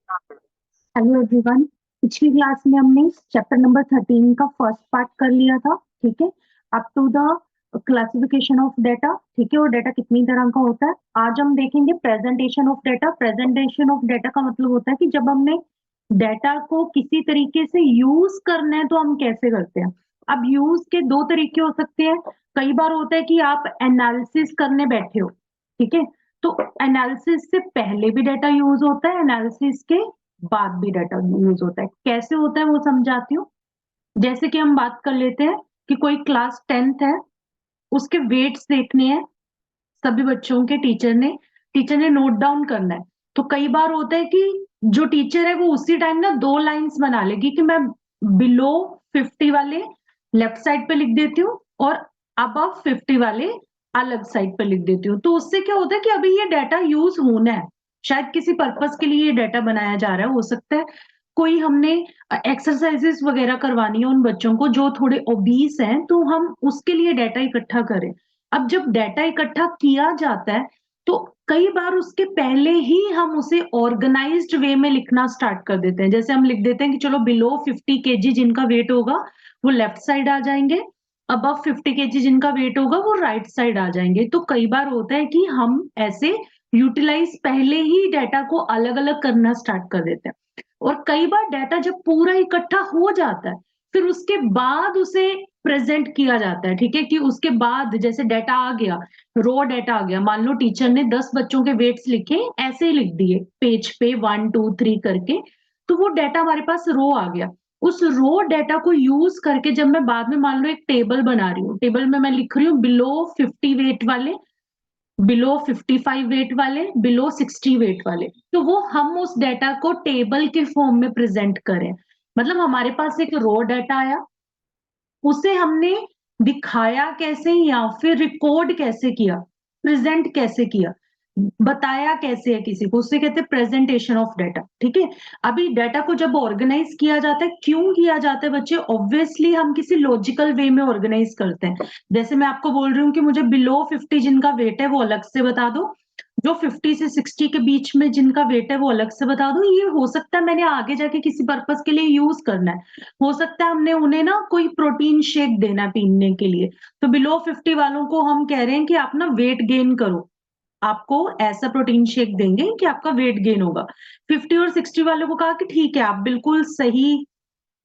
Hello everyone. पिछली class में हमने चैप्टर नंबर 13 का फर्स्ट पार्ट कर लिया था। ठीक है, up to the classification of data. ठीक है, और डेटा कितनी तरह का होता है आज हम देखेंगे। Presentation of data. Presentation of data का मतलब होता है कि जब हमने डेटा को किसी तरीके से यूज करना है तो हम कैसे करते हैं। अब यूज के दो तरीके हो सकते हैं। कई बार होता है कि आप एनालिसिस करने बैठे हो। ठीक है, तो एनालिसिस से पहले भी डेटा यूज होता है, एनालिसिस के बाद भी डाटा यूज होता है। कैसे होता है वो समझाती हूँ। जैसे कि हम बात कर लेते हैं कि कोई क्लास 10th है, उसके वेट्स देखने हैं सभी बच्चों के। टीचर ने नोट डाउन करना है। तो कई बार होता है कि जो टीचर है वो उसी टाइम ना दो लाइंस बना लेगी कि मैं बिलो 50 वाले लेफ्ट साइड पे लिख देती हूँ और अबव 50 वाले अलग साइड पे लिख देती हूँ। तो उससे क्या होता है कि अभी ये डाटा यूज होना है, शायद किसी पर्पस के लिए ये डाटा बनाया जा रहा है। हो सकता है कोई हमने एक्सरसाइजेस वगैरह करवानी है उन बच्चों को जो थोड़े ओबीस हैं, तो हम उसके लिए डाटा इकट्ठा करें। अब जब डाटा इकट्ठा किया जाता है तो कई बार उसके पहले ही हम उसे ऑर्गेनाइज्ड वे में लिखना स्टार्ट कर देते हैं। जैसे हम लिख देते हैं कि चलो बिलो 50 केजी जिनका वेट होगा वो लेफ्ट साइड आ जाएंगे, अबव 50 केजी जिनका वेट होगा वो राइट साइड आ जाएंगे। तो कई बार होता है कि हम ऐसे यूटिलाइज पहले ही डाटा को अलग अलग करना स्टार्ट कर देते हैं। और कई बार डाटा जब पूरा इकट्ठा हो जाता है फिर उसके बाद उसे प्रेजेंट किया जाता है। ठीक है, कि उसके बाद जैसे डाटा आ गया, रो डाटा आ गया, मान लो टीचर ने 10 बच्चों के वेट्स लिखे, ऐसे ही लिख दिए पेज पे 1 2 3 करके, तो वो डाटा हमारे पास रो आ गया। उस रो डाटा को यूज करके जब मैं बाद में मान लो एक टेबल बना रही हूँ, टेबल में मैं लिख रही हूँ बिलो 50 वेट वाले, बिलो 55 वेट वाले, बिलो 60 वेट वाले, तो वो हम उस डाटा को टेबल के फॉर्म में प्रेजेंट करें। मतलब हमारे पास एक रो डाटा आया, उसे हमने दिखाया कैसे या फिर रिकॉर्ड कैसे किया, प्रेजेंट कैसे किया, बताया कैसे है किसी को, उससे कहते हैं प्रेजेंटेशन ऑफ डाटा। ठीक है, अभी डाटा को जब ऑर्गेनाइज किया जाता है, क्यों किया जाता है बच्चे? ऑब्वियसली हम किसी लॉजिकल वे में ऑर्गेनाइज करते हैं। जैसे मैं आपको बोल रही हूँ कि मुझे बिलो 50 जिनका वेट है वो अलग से बता दो, जो 50 से 60 के बीच में जिनका वेट है वो अलग से बता दो। ये हो सकता है मैंने आगे जाके किसी पर्पस के लिए यूज करना है। हो सकता है हमने उन्हें ना कोई प्रोटीन शेक देना है पीने के लिए, तो बिलो 50 वालों को हम कह रहे हैं कि आप ना वेट गेन करो, आपको ऐसा प्रोटीन शेक देंगे कि आपका वेट गेन होगा। 50 और 60 वालों को कहा कि ठीक है आप बिल्कुल सही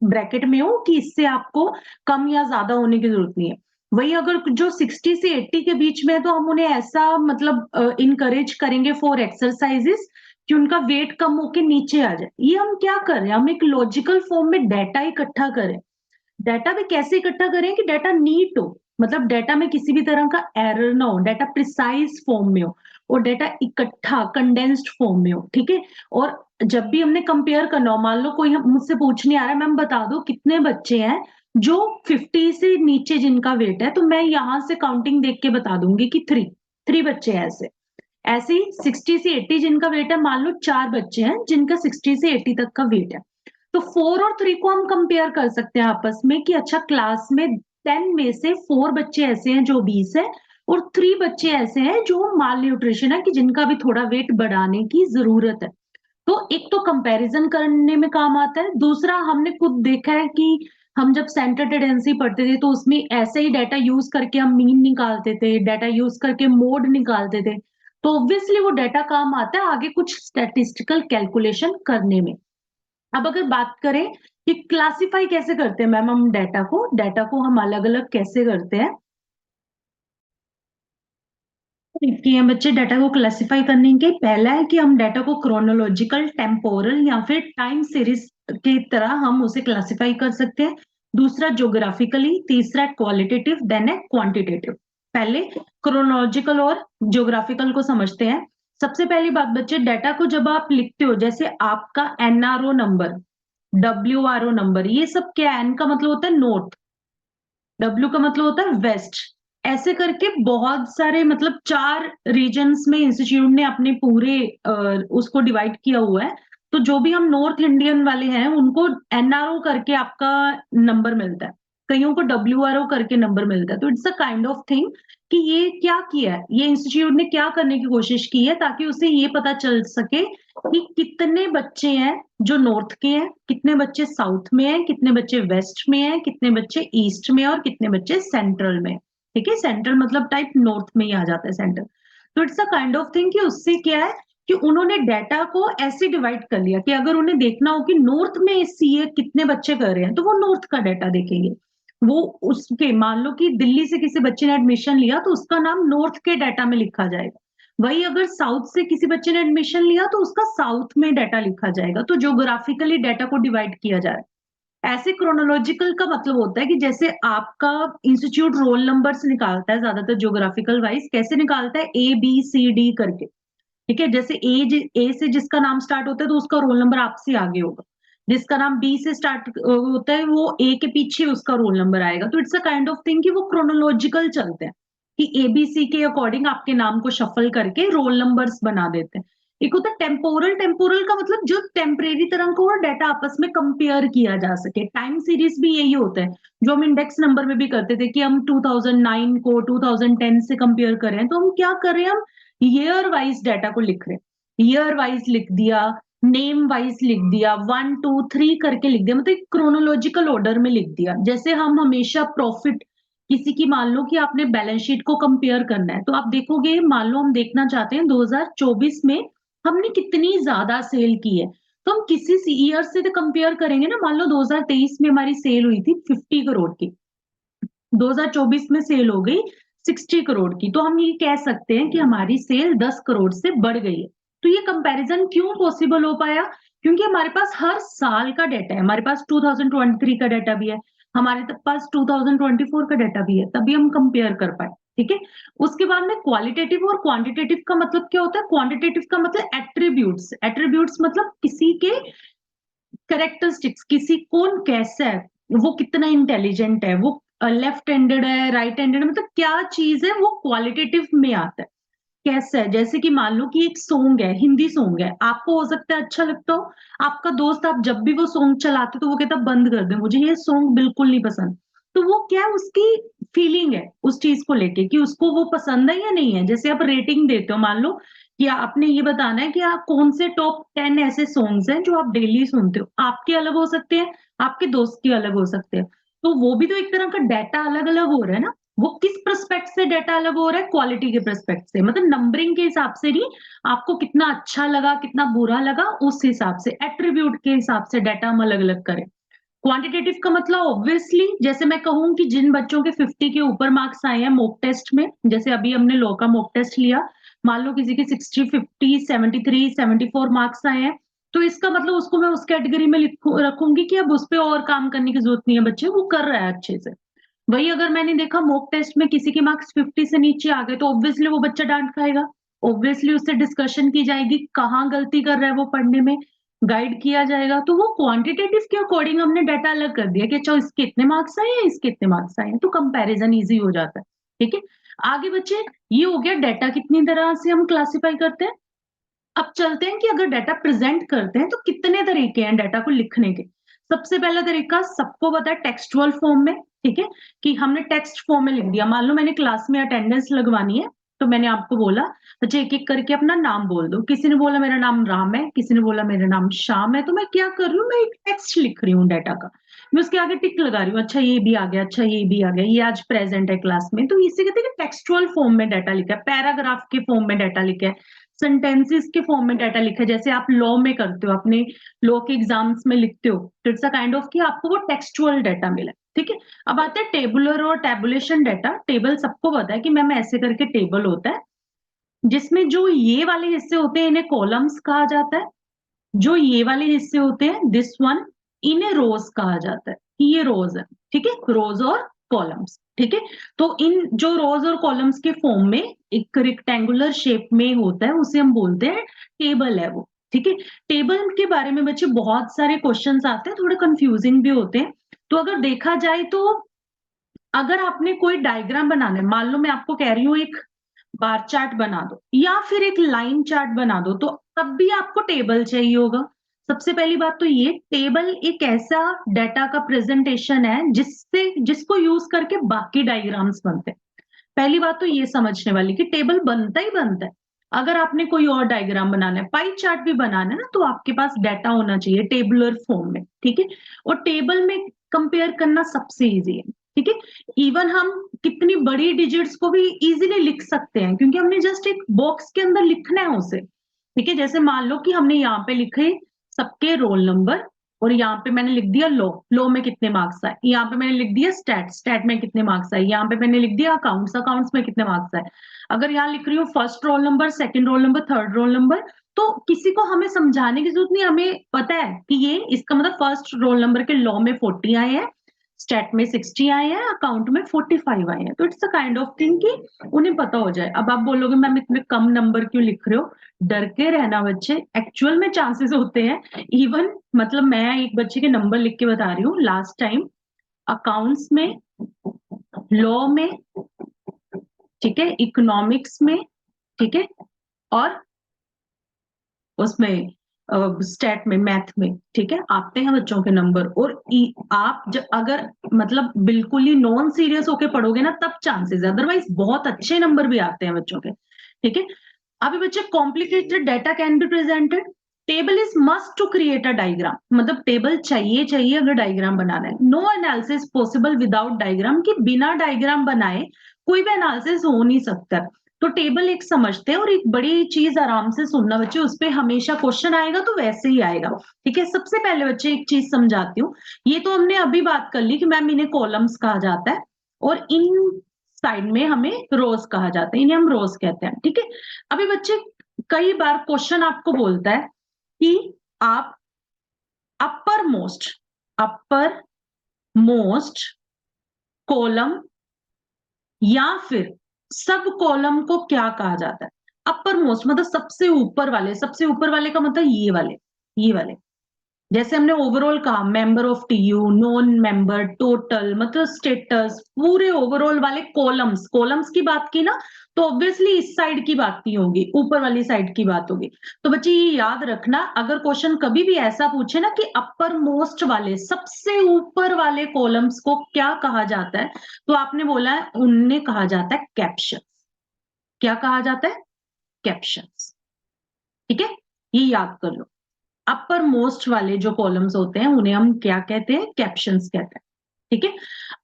ब्रैकेट में हो कि इससे आपको कम या ज्यादा होने की जरूरत नहीं है। वही अगर जो 60 से 80 के बीच में है तो हम उन्हें ऐसा मतलब इनकरेज करेंगे फॉर एक्सरसाइजेस कि उनका वेट कम होके नीचे आ जाए। ये हम क्या कर रहे हैं, हम एक लॉजिकल फॉर्म में डाटा इकट्ठा करें। डाटा भी कैसे इकट्ठा करें कि डाटा नीट हो, मतलब डाटा में किसी भी तरह का एरर ना हो, डाटा प्रिसाइज फॉर्म में हो और डाटा इकट्ठा कंडेंस्ड फॉर्म में हो। ठीक है, और जब भी हमने कंपेयर करना हो, मान लो कोई मुझसे पूछने आ रहा है मैम बता दो कितने बच्चे हैं जो 50 से नीचे जिनका वेट है, तो मैं यहां से काउंटिंग देख के बता दूंगी कि 3 बच्चे हैं। ऐसे ऐसे ही 60 से 80 जिनका वेट है, मान लो 4 बच्चे हैं जिनका 60 से 80 तक का वेट है। तो 4 और 3 को हम कंपेयर कर सकते हैं आपस में कि अच्छा क्लास में 10 में से 4 बच्चे ऐसे हैं जो 20 है और 3 बच्चे ऐसे हैं जो माल न्यूट्रिशन है कि जिनका भी थोड़ा वेट बढ़ाने की जरूरत है। तो एक तो कंपैरिजन करने में काम आता है, दूसरा हमने खुद देखा है कि हम जब सेंटर टेंडेंसी पढ़ते थे तो उसमें ऐसे ही डाटा यूज करके हम मीन निकालते थे, डाटा यूज करके मोड निकालते थे। तो ऑब्वियसली वो डाटा काम आता है आगे कुछ स्टैटिस्टिकल कैलकुलेशन करने में। अब अगर बात करें कि क्लासिफाई कैसे करते हैं मैम हम डाटा को हम अलग अलग कैसे करते हैं। देखिए बच्चे, डाटा को क्लासिफाई करने के पहला है कि हम डाटा को क्रोनोलॉजिकल, टेम्पोरल या फिर टाइम सीरीज की तरह हम उसे क्लासिफाई कर सकते हैं। दूसरा ज्योग्राफिकली, तीसरा क्वालिटेटिव, देन है क्वांटिटेटिव। पहले क्रोनोलॉजिकल और ज्योग्राफिकल को समझते हैं। सबसे पहली बात बच्चे, डाटा को जब आप लिखते हो, जैसे आपका एनआरओ नंबर, डब्ल्यूआरओ नंबर, ये सब क्या है? एन का मतलब होता है नॉर्थ, डब्ल्यू का मतलब होता है वेस्ट, ऐसे करके बहुत सारे मतलब 4 रीजन्स में इंस्टीट्यूट ने अपने पूरे उसको डिवाइड किया हुआ है। तो जो भी हम नॉर्थ इंडियन वाले हैं उनको एनआरओ करके आपका नंबर मिलता है। कईयों को WRO करके नंबर मिलता है। तो it's a kind of thing कि ये क्या किया है, ये इंस्टीट्यूट ने क्या करने की कोशिश की है ताकि उसे ये पता चल सके कि कितने बच्चे हैं जो नॉर्थ के हैं, कितने बच्चे साउथ में हैं, कितने बच्चे वेस्ट में हैं, कितने बच्चे ईस्ट में और कितने बच्चे सेंट्रल में। ठीक है, सेंट्रल मतलब टाइप नॉर्थ में ही आ जाता है सेंट्रल। तो it's a kind of thing कि उससे क्या है कि उन्होंने डेटा को ऐसे डिवाइड कर लिया कि अगर उन्हें देखना हो कि नॉर्थ में सीए कितने बच्चे कर रहे हैं तो वो नॉर्थ का डेटा देखेंगे। वो उसके मान लो कि दिल्ली से किसी बच्चे ने एडमिशन लिया तो उसका नाम नॉर्थ के डाटा में लिखा जाएगा। वही अगर साउथ से किसी बच्चे ने एडमिशन लिया तो उसका साउथ में डाटा लिखा जाएगा। तो ज्योग्राफिकली डाटा को डिवाइड किया जाए। ऐसे क्रोनोलॉजिकल का मतलब होता है कि जैसे आपका इंस्टीट्यूट रोल नंबर से निकालता है, ज्यादातर ज्योग्राफिकल वाइज कैसे निकालता है, ABCD करके। ठीक है, जैसे ए से जिसका नाम स्टार्ट होता है तो उसका रोल नंबर आपसे आगे होगा। जिसका नाम बी से स्टार्ट होता है वो ए के पीछे उसका रोल नंबर आएगा। तो it's a kind of thing कि वो क्रोनोलॉजिकल चलते हैं कि ABC के अकॉर्डिंग आपके नाम को शफल करके रोल नंबर्स बना देते हैं। एक होता है टेम्पोरल। टेम्पोरल का मतलब जो टेम्परेरी तरह को और डाटा आपस में कंपेयर किया जा सके। टाइम सीरीज भी यही होता है जो हम इंडेक्स नंबर में भी करते थे कि हम 2009 को 2010 से कंपेयर कर रहे हैं। तो हम क्या कर रहे हैं, हम ईयर वाइज डाटा को लिख रहे हैं। ईयर वाइज लिख दिया, नेम वाइज लिख दिया, 1 2 3 करके लिख दिया, मतलब क्रोनोलॉजिकल ऑर्डर में लिख दिया। जैसे हम हमेशा प्रॉफिट किसी की, मान लो कि आपने बैलेंस शीट को कंपेयर करना है तो आप देखोगे, मान लो हम देखना चाहते हैं 2024 में हमने कितनी ज्यादा सेल की है, तो हम किसी ईयर से तो कंपेयर करेंगे ना। मान लो 2023 में हमारी सेल हुई थी 50 करोड़ की, 2024 में सेल हो गई 60 करोड़ की, तो हम ये कह सकते हैं कि हमारी सेल 10 करोड़ से बढ़ गई है। तो ये कंपैरिजन क्यों पॉसिबल हो पाया, क्योंकि हमारे पास हर साल का डाटा है। हमारे पास 2023 का डाटा भी है, हमारे पास 2024 का डाटा भी है, तभी हम कंपेयर कर पाए। ठीक है, उसके बाद में क्वालिटेटिव और क्वांटिटेटिव का मतलब क्या होता है। क्वांटिटेटिव का मतलब एट्रीब्यूट्स। एट्रीब्यूट्स मतलब किसी के करेक्टरिस्टिक्स, किसी कौन कैसा है, वो कितना इंटेलिजेंट है, वो लेफ्ट हैंडेड है, राइट हैंडेड, मतलब क्या चीज है वो क्वालिटेटिव में आता है। कैसा है, जैसे कि मान लो कि एक सॉन्ग है, हिंदी सॉन्ग है, आपको हो सकता है अच्छा लगता हो, आपका दोस्त आप जब भी वो सॉन्ग चलाते तो वो कहता बंद कर दे, मुझे ये सॉन्ग बिल्कुल नहीं पसंद। तो वो क्या है, उसकी फीलिंग है उस चीज को लेके कि उसको वो पसंद है या नहीं है। जैसे आप रेटिंग देते हो, मान लो कि आपने ये बताना है कि आप कौन से टॉप 10 ऐसे सॉन्ग्स हैं जो आप डेली सुनते हो। आपके अलग हो सकते हैं, आपके दोस्त के अलग हो सकते हैं। तो वो भी तो एक तरह का डाटा अलग अलग हो रहा है ना। वो किस पर्सपेक्ट से डाटा अलग हो रहा है, क्वालिटी के पर्सपेक्ट से, मतलब नंबरिंग के हिसाब से नहीं, आपको कितना अच्छा लगा कितना बुरा लगा उस हिसाब से, एट्रीब्यूट के हिसाब से डाटा हम अलग अलग करें। क्वांटिटेटिव का मतलब ऑब्वियसली, जैसे मैं कहूं कि जिन बच्चों के 50 के ऊपर मार्क्स आए हैं मॉक टेस्ट में, जैसे अभी हमने लॉ का मॉक टेस्ट लिया, मान लो किसी के 60 50 73 74 मार्क्स आए हैं, तो इसका मतलब उसको मैं उस कैटेगरी में रखूंगी कि अब उस पर और काम करने की जरूरत नहीं है, बच्चे वो कर रहा है अच्छे से। वही अगर मैंने देखा मॉक टेस्ट में किसी के मार्क्स 50 से नीचे आ गए तो ऑब्वियसली वो बच्चा डांट खाएगा। ऑब्वियसली उससे डिस्कशन की जाएगी, कहाँ गलती कर रहा है वो पढ़ने में, गाइड किया जाएगा। तो वो क्वांटिटेटिव के अकॉर्डिंग हमने डाटा अलग कर दिया कि अच्छा इसके इतने मार्क्स आए हैं, इसके इतने मार्क्स आए हैं, तो कंपैरिजन इजी हो जाता है। ठीक है, आगे बच्चे, ये हो गया डाटा कितनी तरह से हम क्लासिफाई करते हैं। अब चलते हैं कि अगर डाटा प्रेजेंट करते हैं तो कितने तरीके हैं डाटा को लिखने के। सबसे पहला तरीका सबको पता है, टेक्सटुअल फॉर्म में। ठीक है, कि हमने टेक्स्ट फॉर्म में लिख दिया। मान लो मैंने क्लास में अटेंडेंस लगवानी है, तो मैंने आपको बोला अच्छा एक एक करके अपना नाम बोल दो। किसी ने बोला मेरा नाम राम है, किसी ने बोला मेरा नाम श्याम है, तो मैं क्या कर रही हूँ, मैं एक टेक्स्ट लिख रही हूँ डाटा का। मैं उसके आगे टिक लगा रही हूँ, अच्छा ये भी आ गया, अच्छा ये भी आ गया, ये आज प्रेजेंट है क्लास में। तो इसे कहते हैं कि टेक्सटुअल फॉर्म में डाटा लिखा है, पैराग्राफ के फॉर्म में डाटा लिखा है, सेंटेंसेस के फॉर्म में डाटा लिखा है, जैसे आप लॉ में करते हो, अपने लॉ के एग्जाम्स में लिखते हो। तो इट्स अ काइंड ऑफ कि आपको वो टेक्सचुअल डाटा मिला। ठीक है, अब आते हैं टेबुलर और टेबुलेशन डाटा। टेबल सबको पता है कि मैम ऐसे करके टेबल होता है, जिसमें जो ये वाले हिस्से होते हैं इन्हें कॉलम्स कहा जाता है, जो ये वाले हिस्से होते हैं दिस वन, इन्हें रोज कहा जाता है कि ये रोज है। ठीक है, रोज और कॉलम्स। ठीक है, तो इन जो रोज और कॉलम्स के फॉर्म में एक रेक्टेंगुलर शेप में होता है उसे हम बोलते हैं टेबल है वो। ठीक है, टेबल के बारे में बच्चे बहुत सारे क्वेश्चंस आते हैं, थोड़े कंफ्यूजिंग भी होते हैं। तो अगर देखा जाए तो अगर आपने कोई डायग्राम बनाना है, मान लो मैं आपको कह रही हूँ एक बार चार्ट बना दो या फिर एक लाइन चार्ट बना दो, तो तब भी आपको टेबल चाहिए होगा। सबसे पहली बात तो ये, टेबल एक ऐसा डाटा का प्रेजेंटेशन है जिसको यूज करके बाकी डायग्राम्स बनते हैं। पहली बात तो ये समझने वाली कि टेबल बनता ही बनता है। अगर आपने कोई और डायग्राम बनाना है, पाई चार्ट भी बनाना है ना, तो आपके पास डाटा होना चाहिए टेबुलर फॉर्म में, ठीक है। और टेबल में कंपेयर करना सबसे इजी है, ठीक है। इवन हम कितनी बड़ी डिजिट्स को भी इजीली लिख सकते हैं, क्योंकि हमने जस्ट एक बॉक्स के अंदर लिखना है उसे, ठीक है। जैसे मान लो कि हमने यहाँ पे लिखे सबके रोल नंबर, और यहाँ पे मैंने लिख दिया लो में कितने मार्क्स आए, यहाँ पे मैंने लिख दिया स्टैट में कितने मार्क्स आए, यहाँ पे मैंने लिख दिया अकाउंट्स में कितने मार्क्स आए। अगर यहाँ लिख रही हूँ first roll number, second roll number, third roll number, तो किसी को हमें समझाने की जरूरत नहीं, हमें पता है कि ये इसका मतलब फर्स्ट रोल नंबर के लॉ में 40 आए हैं, स्टैट में 60 आए हैं, अकाउंट में 45 आए हैं। तो it's a kind of thing कि उन्हें पता हो जाए। अब आप बोलोगे मैम इतने कम नंबर क्यों लिख रहे हो? डर के रहना बच्चे, एक्चुअल में चांसेस होते हैं। इवन मतलब मैं एक बच्चे के नंबर लिख के बता रही हूँ, लास्ट टाइम अकाउंट्स में, लॉ में, ठीक है, इकोनॉमिक्स में, ठीक है, और उसमें स्टैट में, मैथ में, ठीक है, आते हैं बच्चों के नंबर। और आप अगर मतलब बिल्कुल ही नॉन सीरियस होके पढ़ोगे ना, तब चांसेस है, अदरवाइज बहुत अच्छे नंबर भी आते हैं बच्चों के, ठीक है। अभी बच्चे, complicated data can be presented, table is must to create a diagram, मतलब टेबल चाहिए अगर डायग्राम बनाना है। No analysis possible without diagram, कि बिना डायग्राम बनाए कोई भी एनालिसिस हो नहीं सकता। तो टेबल एक समझते हैं, और एक बड़ी चीज आराम से सुनना बच्चे, उस पर हमेशा क्वेश्चन आएगा तो वैसे ही आएगा, ठीक है। सबसे पहले बच्चे एक चीज समझाती हूँ, ये तो हमने अभी बात कर ली कि मैम इन्हें कॉलम्स कहा जाता है, और इन साइड में हमें रोज कहा जाता है, इन्हें हम रोज कहते हैं, ठीक है। अभी बच्चे, कई बार क्वेश्चन आपको बोलता है कि आप अपर मोस्ट कॉलम या फिर सब कॉलम को क्या कहा जाता है? अपर मोस्ट मतलब सबसे ऊपर वाले का मतलब ये वाले। जैसे हमने ओवरऑल कहा, member of TU, non member, total, मतलब स्टेटस, पूरे ओवरऑल वाले कॉलम्स की बात की ना, तो ऑब्वियसली इस साइड की बात नहीं होगी, ऊपर वाली साइड की बात होगी। तो बच्चे ये याद रखना, अगर क्वेश्चन कभी भी ऐसा पूछे ना कि अपर मोस्ट वाले, सबसे ऊपर वाले कॉलम्स को क्या कहा जाता है, तो आपने बोला है उन्हें कहा जाता है कैप्शन। क्या कहा जाता है? कैप्शन, ठीक है, ये याद कर लो। अपर मोस्ट वाले जो कॉलम्स होते हैं उन्हें हम क्या कहते हैं? कैप्शंस कहते हैं, ठीक है।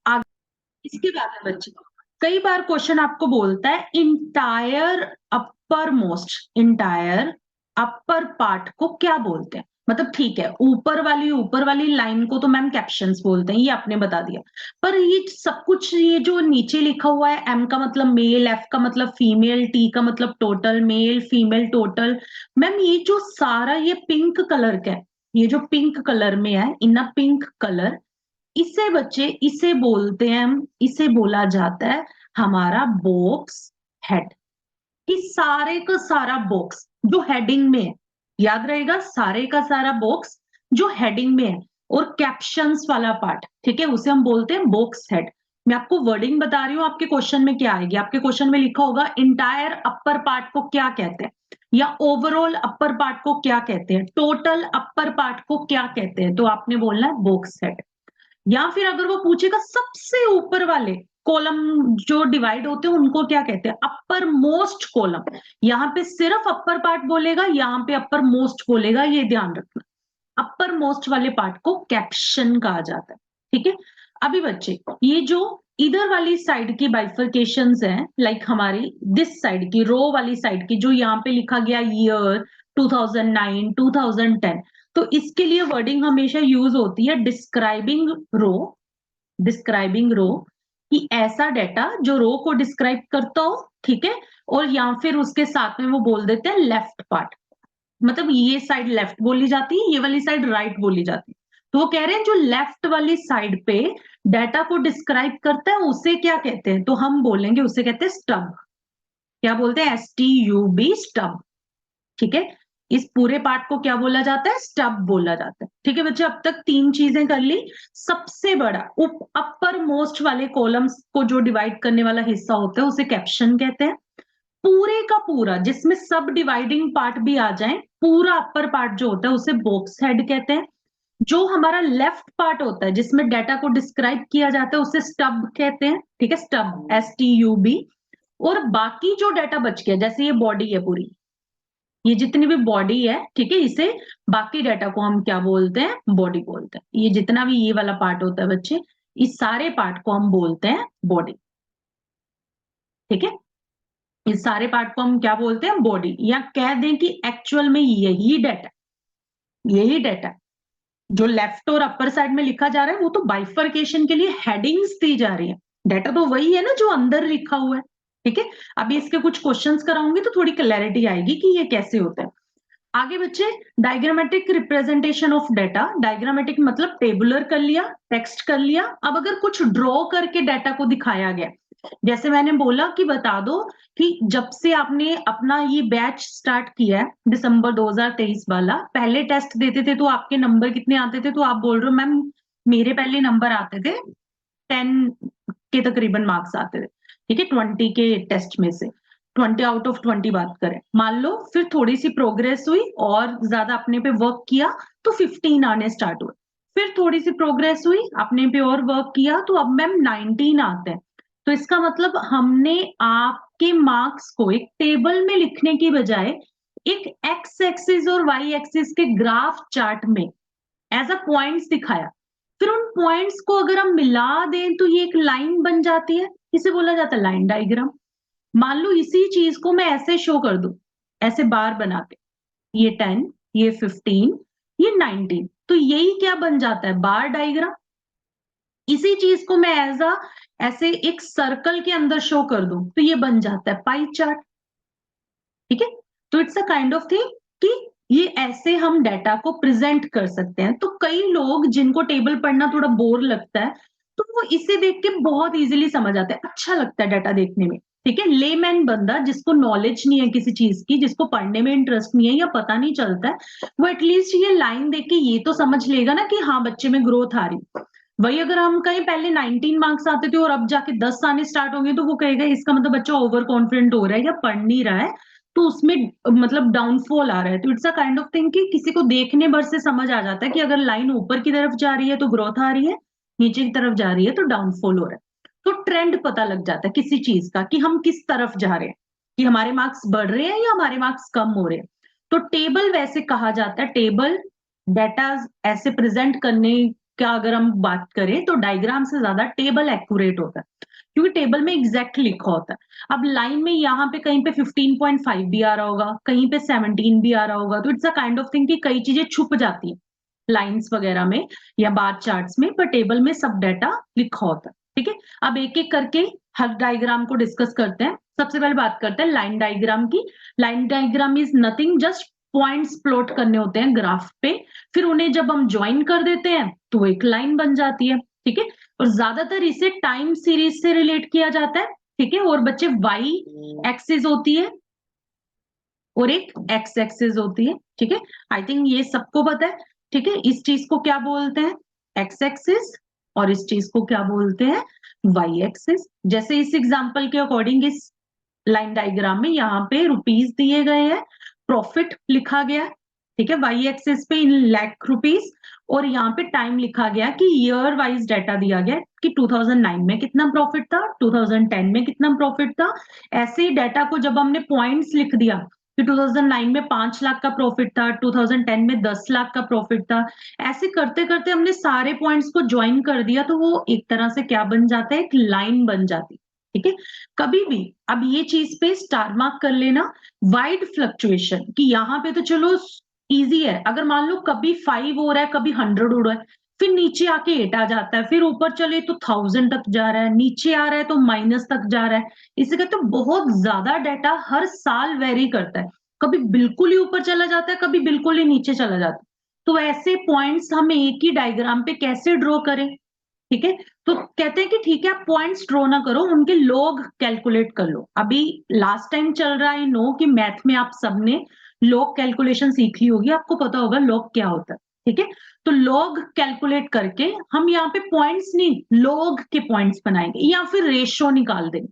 आगे इसके बाद में बच्चे, कई बार क्वेश्चन आपको बोलता है इंटायर अपर पार्ट को क्या बोलते हैं? मतलब ठीक है, ऊपर वाली लाइन को तो मैम कैप्शंस बोलते हैं, ये आपने बता दिया। पर ये सब कुछ, ये जो नीचे लिखा हुआ है, एम का मतलब मेल, एफ का मतलब फीमेल, टी का मतलब total, male female total, ma'am ये जो सारा ये पिंक कलर का है, ये जो पिंक कलर में है, इन अ पिंक कलर, इसे बच्चे, इसे बोलते हैं हम, इसे बोला जाता है हमारा बॉक्स हेड। कि सारे का सारा बॉक्स जो हेडिंग में है, याद रहेगा, सारे का सारा बॉक्स जो हेडिंग में है, और कैप्शंस वाला पार्ट, ठीक है, उसे हम बोलते हैं बॉक्स हेड। मैं आपको वर्डिंग बता रही हूँ, आपके क्वेश्चन में क्या आएगी, आपके क्वेश्चन में लिखा होगा इंटायर अपर पार्ट को क्या कहते हैं, या ओवरऑल अपर पार्ट को क्या कहते हैं, टोटल अपर पार्ट को क्या कहते हैं, तो आपने बोलना है बॉक्स हेड। या फिर अगर वो पूछेगा सबसे ऊपर वाले कॉलम जो डिवाइड होते हैं उनको क्या कहते हैं? Upper most column. यहाँ पे सिर्फ अपर पार्ट बोलेगा, यहाँ पे अपर मोस्ट बोलेगा, ये ध्यान रखना। अपर मोस्ट वाले पार्ट को कैप्शन कहा जाता है, ठीक है। अभी बच्चे, ये जो इधर वाली साइड की बाइफर्केशंस हैं, लाइक हमारी दिस साइड की, रो वाली साइड की, जो यहाँ पे लिखा गया ईयर 2009 2010, तो इसके लिए वर्डिंग हमेशा यूज होती है डिस्क्राइबिंग रो, कि ऐसा डेटा जो रो को डिस्क्राइब करता हो, ठीक है। और या फिर उसके साथ में वो बोल देते हैं लेफ्ट पार्ट, मतलब ये साइड लेफ्ट बोली जाती है, ये वाली साइड राइट बोली जाती है। तो वो कह रहे हैं जो लेफ्ट वाली साइड पे डाटा को डिस्क्राइब करता है उसे क्या कहते हैं? तो हम बोलेंगे उसे कहते हैं स्टब। क्या बोलते हैं? STUB, स्टब, ठीक है। इस पूरे पार्ट को क्या बोला जाता है? स्टब बोला जाता है, ठीक है बच्चे। अब तक 3 चीजें कर ली। सबसे बड़ा अपर मोस्ट वाले कॉलम्स को जो डिवाइड करने वाला हिस्सा होता है उसे कैप्शन कहते हैं। पूरे का पूरा जिसमें सब डिवाइडिंग पार्ट भी आ जाए, पूरा अपर पार्ट जो होता है उसे बॉक्स हेड कहते हैं। जो हमारा लेफ्ट पार्ट होता है जिसमें डाटा को डिस्क्राइब किया जाता है उसे स्टब कहते हैं, ठीक है, स्टब STUB। और बाकी जो डाटा बच गया, जैसे ये बॉडी है पूरी, ये जितनी भी बॉडी है, ठीक है, इसे बाकी डाटा को हम क्या बोलते हैं, बॉडी बोलते हैं। ये जितना भी ये वाला पार्ट होता है बच्चे, इस सारे पार्ट को हम बोलते हैं बॉडी, ठीक है। इस सारे पार्ट को हम क्या बोलते हैं, बॉडी, या कह दें कि एक्चुअल में यही डाटा जो लेफ्ट और अपर साइड में लिखा जा रहा है वो तो बाइफर्केशन के लिए हेडिंग्स दी जा रही है। डाटा तो वही है ना जो अंदर लिखा हुआ है, ठीक है। अभी इसके कुछ क्वेश्चंस कराऊंगी तो थोड़ी क्लैरिटी आएगी कि ये कैसे होता है। आगे बच्चे, diagrammatic representation of data. Diagrammatic मतलब टेबुलर कर लिया, टेक्स्ट कर लिया। अब अगर कुछ ड्रॉ करके डाटा को दिखाया गया, जैसे मैंने बोला कि बता दो कि जब से आपने अपना ये बैच स्टार्ट किया है दिसंबर 2023 वाला, पहले टेस्ट देते थे तो आपके नंबर कितने आते थे, तो आप बोल रहे हो मैम मेरे पहले नंबर आते थे 10 के तकरीबन मार्क्स आते थे, ठीक है, 20 के टेस्ट में से 20 आउट ऑफ 20 बात करें, मान लो फिर थोड़ी सी प्रोग्रेस हुई और ज्यादा अपने पे वर्क किया तो 15 आने स्टार्ट हुए, फिर थोड़ी सी प्रोग्रेस हुई अपने पे और वर्क किया तो अब मैम 19 आते हैं। तो इसका मतलब हमने आपके मार्क्स को एक टेबल में लिखने की बजाय एक एक्स एक्सिस और वाई एक्सिस के ग्राफ चार्ट में एज अ पॉइंट्स दिखाया। फिर उन पॉइंट्स को अगर हम मिला दें तो ये एक लाइन बन जाती है, इसे बोला जाता है लाइन डायग्राम। मान लो इसी चीज को मैं ऐसे शो कर दूं, ऐसे बार बना के, ये 10, ये 15, ये 19, तो यही क्या बन जाता है, बार डायग्राम। इसी चीज को मैं एज अ ऐसे एक सर्कल के अंदर शो कर दूं तो ये बन जाता है पाई चार्ट, ठीक है। तो it's a kind of thing कि ये ऐसे हम डाटा को प्रेजेंट कर सकते हैं। तो कई लोग जिनको टेबल पढ़ना थोड़ा बोर लगता है तो वो इसे देख के बहुत इजीली समझ आते हैं, अच्छा लगता है डाटा देखने में, ठीक है। लेमैन बंदा जिसको नॉलेज नहीं है किसी चीज की, जिसको पढ़ने में इंटरेस्ट नहीं है या पता नहीं चलता है, वो एटलीस्ट ये लाइन देख के ये तो समझ लेगा ना कि हाँ बच्चे में ग्रोथ आ रही। वही अगर हम कहीं पहले 19 मार्क्स आते थे और अब जाके 10 आने स्टार्ट होंगे तो वो कहेगा इसका मतलब बच्चा ओवर कॉन्फिडेंट हो रहा है या पढ़ नहीं रहा है, तो उसमें मतलब डाउनफॉल आ रहा है। तो it's a kind of thing कि किसी को देखने भर से समझ आ जाता है कि अगर लाइन ऊपर की तरफ जा रही है तो ग्रोथ आ रही है, नीचे की तरफ जा रही है तो डाउनफॉल हो रहा है। तो ट्रेंड पता लग जाता है किसी चीज का कि हम किस तरफ जा रहे हैं, कि हमारे मार्क्स बढ़ रहे हैं या हमारे मार्क्स कम हो रहे हैं। तो टेबल वैसे कहा जाता है, टेबल डाटा ऐसे प्रेजेंट करने का अगर हम बात करें तो डायग्राम से ज्यादा टेबल एक्यूरेट होता है, क्योंकि टेबल में एग्जैक्ट लिखा होता है। अब लाइन में यहाँ पे कहीं पे 15.5 भी आ रहा होगा, कहीं पे 17 भी आ रहा होगा, तो it's a kind of thing कि कई चीजें छुप जाती है लाइंस वगैरह में या बार चार्ट्स में, पर टेबल में सब डाटा लिखा होता है, ठीक है। अब एक एक करके हर डायग्राम को डिस्कस करते हैं। सबसे पहले बात करते हैं लाइन डायग्राम की। Line diagram is nothing, just points plot करने होते हैं ग्राफ पे, फिर उन्हें जब हम ज्वाइन कर देते हैं तो एक लाइन बन जाती है, ठीक है। और ज्यादातर इसे टाइम सीरीज से रिलेट किया जाता है, ठीक है। और बच्चे वाई एक्सिस होती है और एक एक्स एक्सिस होती है, ठीक है। आई थिंक ये सबको पता है, ठीक है। इस चीज को क्या बोलते हैं, एक्स एक्सिस, और इस चीज को क्या बोलते हैं, वाई एक्सिस। जैसे इस एग्जांपल के अकॉर्डिंग इस लाइन डायग्राम में यहाँ पे रुपीस दिए गए हैं, प्रॉफिट लिखा गया है, ठीक है, वाई एक्सिस पे इन लाख रुपीस, और यहाँ पे टाइम लिखा गया कि ईयर वाइज डाटा दिया गया कि 2009 में कितना प्रॉफिट था, 2010 में कितना प्रॉफिट था। ऐसे डाटा को जब हमने पॉइंट्स लिख दिया कि 2009 में 5 लाख का प्रॉफिट था, 2010 में 10 लाख का प्रॉफिट था, ऐसे करते करते हमने सारे पॉइंट्स को ज्वाइन कर दिया तो वो एक तरह से क्या बन जाता है, एक लाइन बन जाती है, ठीक है। कभी भी अब ये चीज पे स्टार मार्क कर लेना, वाइड फ्लक्चुएशन, कि यहाँ पे तो चलो इजी है, अगर मान लो कभी 5 हो रहा है कभी 100 हो रहा है, फिर नीचे आके 8 आ जाता है, फिर ऊपर चले तो 1000 तक जा रहा है, नीचे आ रहा है तो माइनस तक जा रहा है। इसे कहते हैं बहुत ज्यादा डाटा हर साल वेरी करता है, कभी बिल्कुल ही ऊपर चला जाता है, कभी बिल्कुल ही नीचे चला जाता है। तो ऐसे पॉइंट्स हम एक ही डायग्राम पे कैसे ड्रॉ करें, ठीक है। तो कहते हैं कि ठीक है आप पॉइंट्स ड्रॉ ना करो, उनके लॉग कैलकुलेट कर लो। अभी लास्ट टाइम चल रहा है नो कि मैथ में आप सबने लॉग कैलकुलेशन सीख ली होगी, आपको पता होगा लॉग क्या होता है, ठीक है। तो लॉग कैलकुलेट करके हम यहाँ पे पॉइंट्स नहीं लॉग के पॉइंट्स बनाएंगे या फिर रेशियो निकाल देंगे,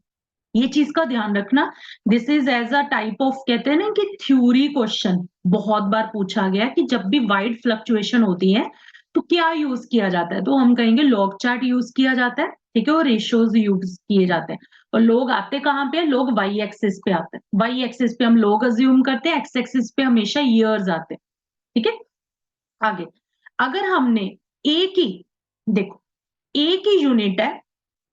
ये चीज का ध्यान रखना। This is as a type of, कहते हैं ना कि थ्योरी क्वेश्चन बहुत बार पूछा गया कि जब भी वाइड फ्लक्चुएशन होती है तो क्या यूज किया जाता है, तो हम कहेंगे लॉग चार्ट यूज किया जाता है, ठीक है, और रेशियोज यूज किए जाते हैं। और लोग आते कहाँ पे, लोग वाई एक्सिस पे आते हैं, वाई एक्सिस पे हम लोग अज्यूम करते हैं, एक्स एक्सिस पे हमेशा ईयर्स आते हैं, ठीक है। आगे अगर हमने एक ही, देखो एक ही यूनिट है,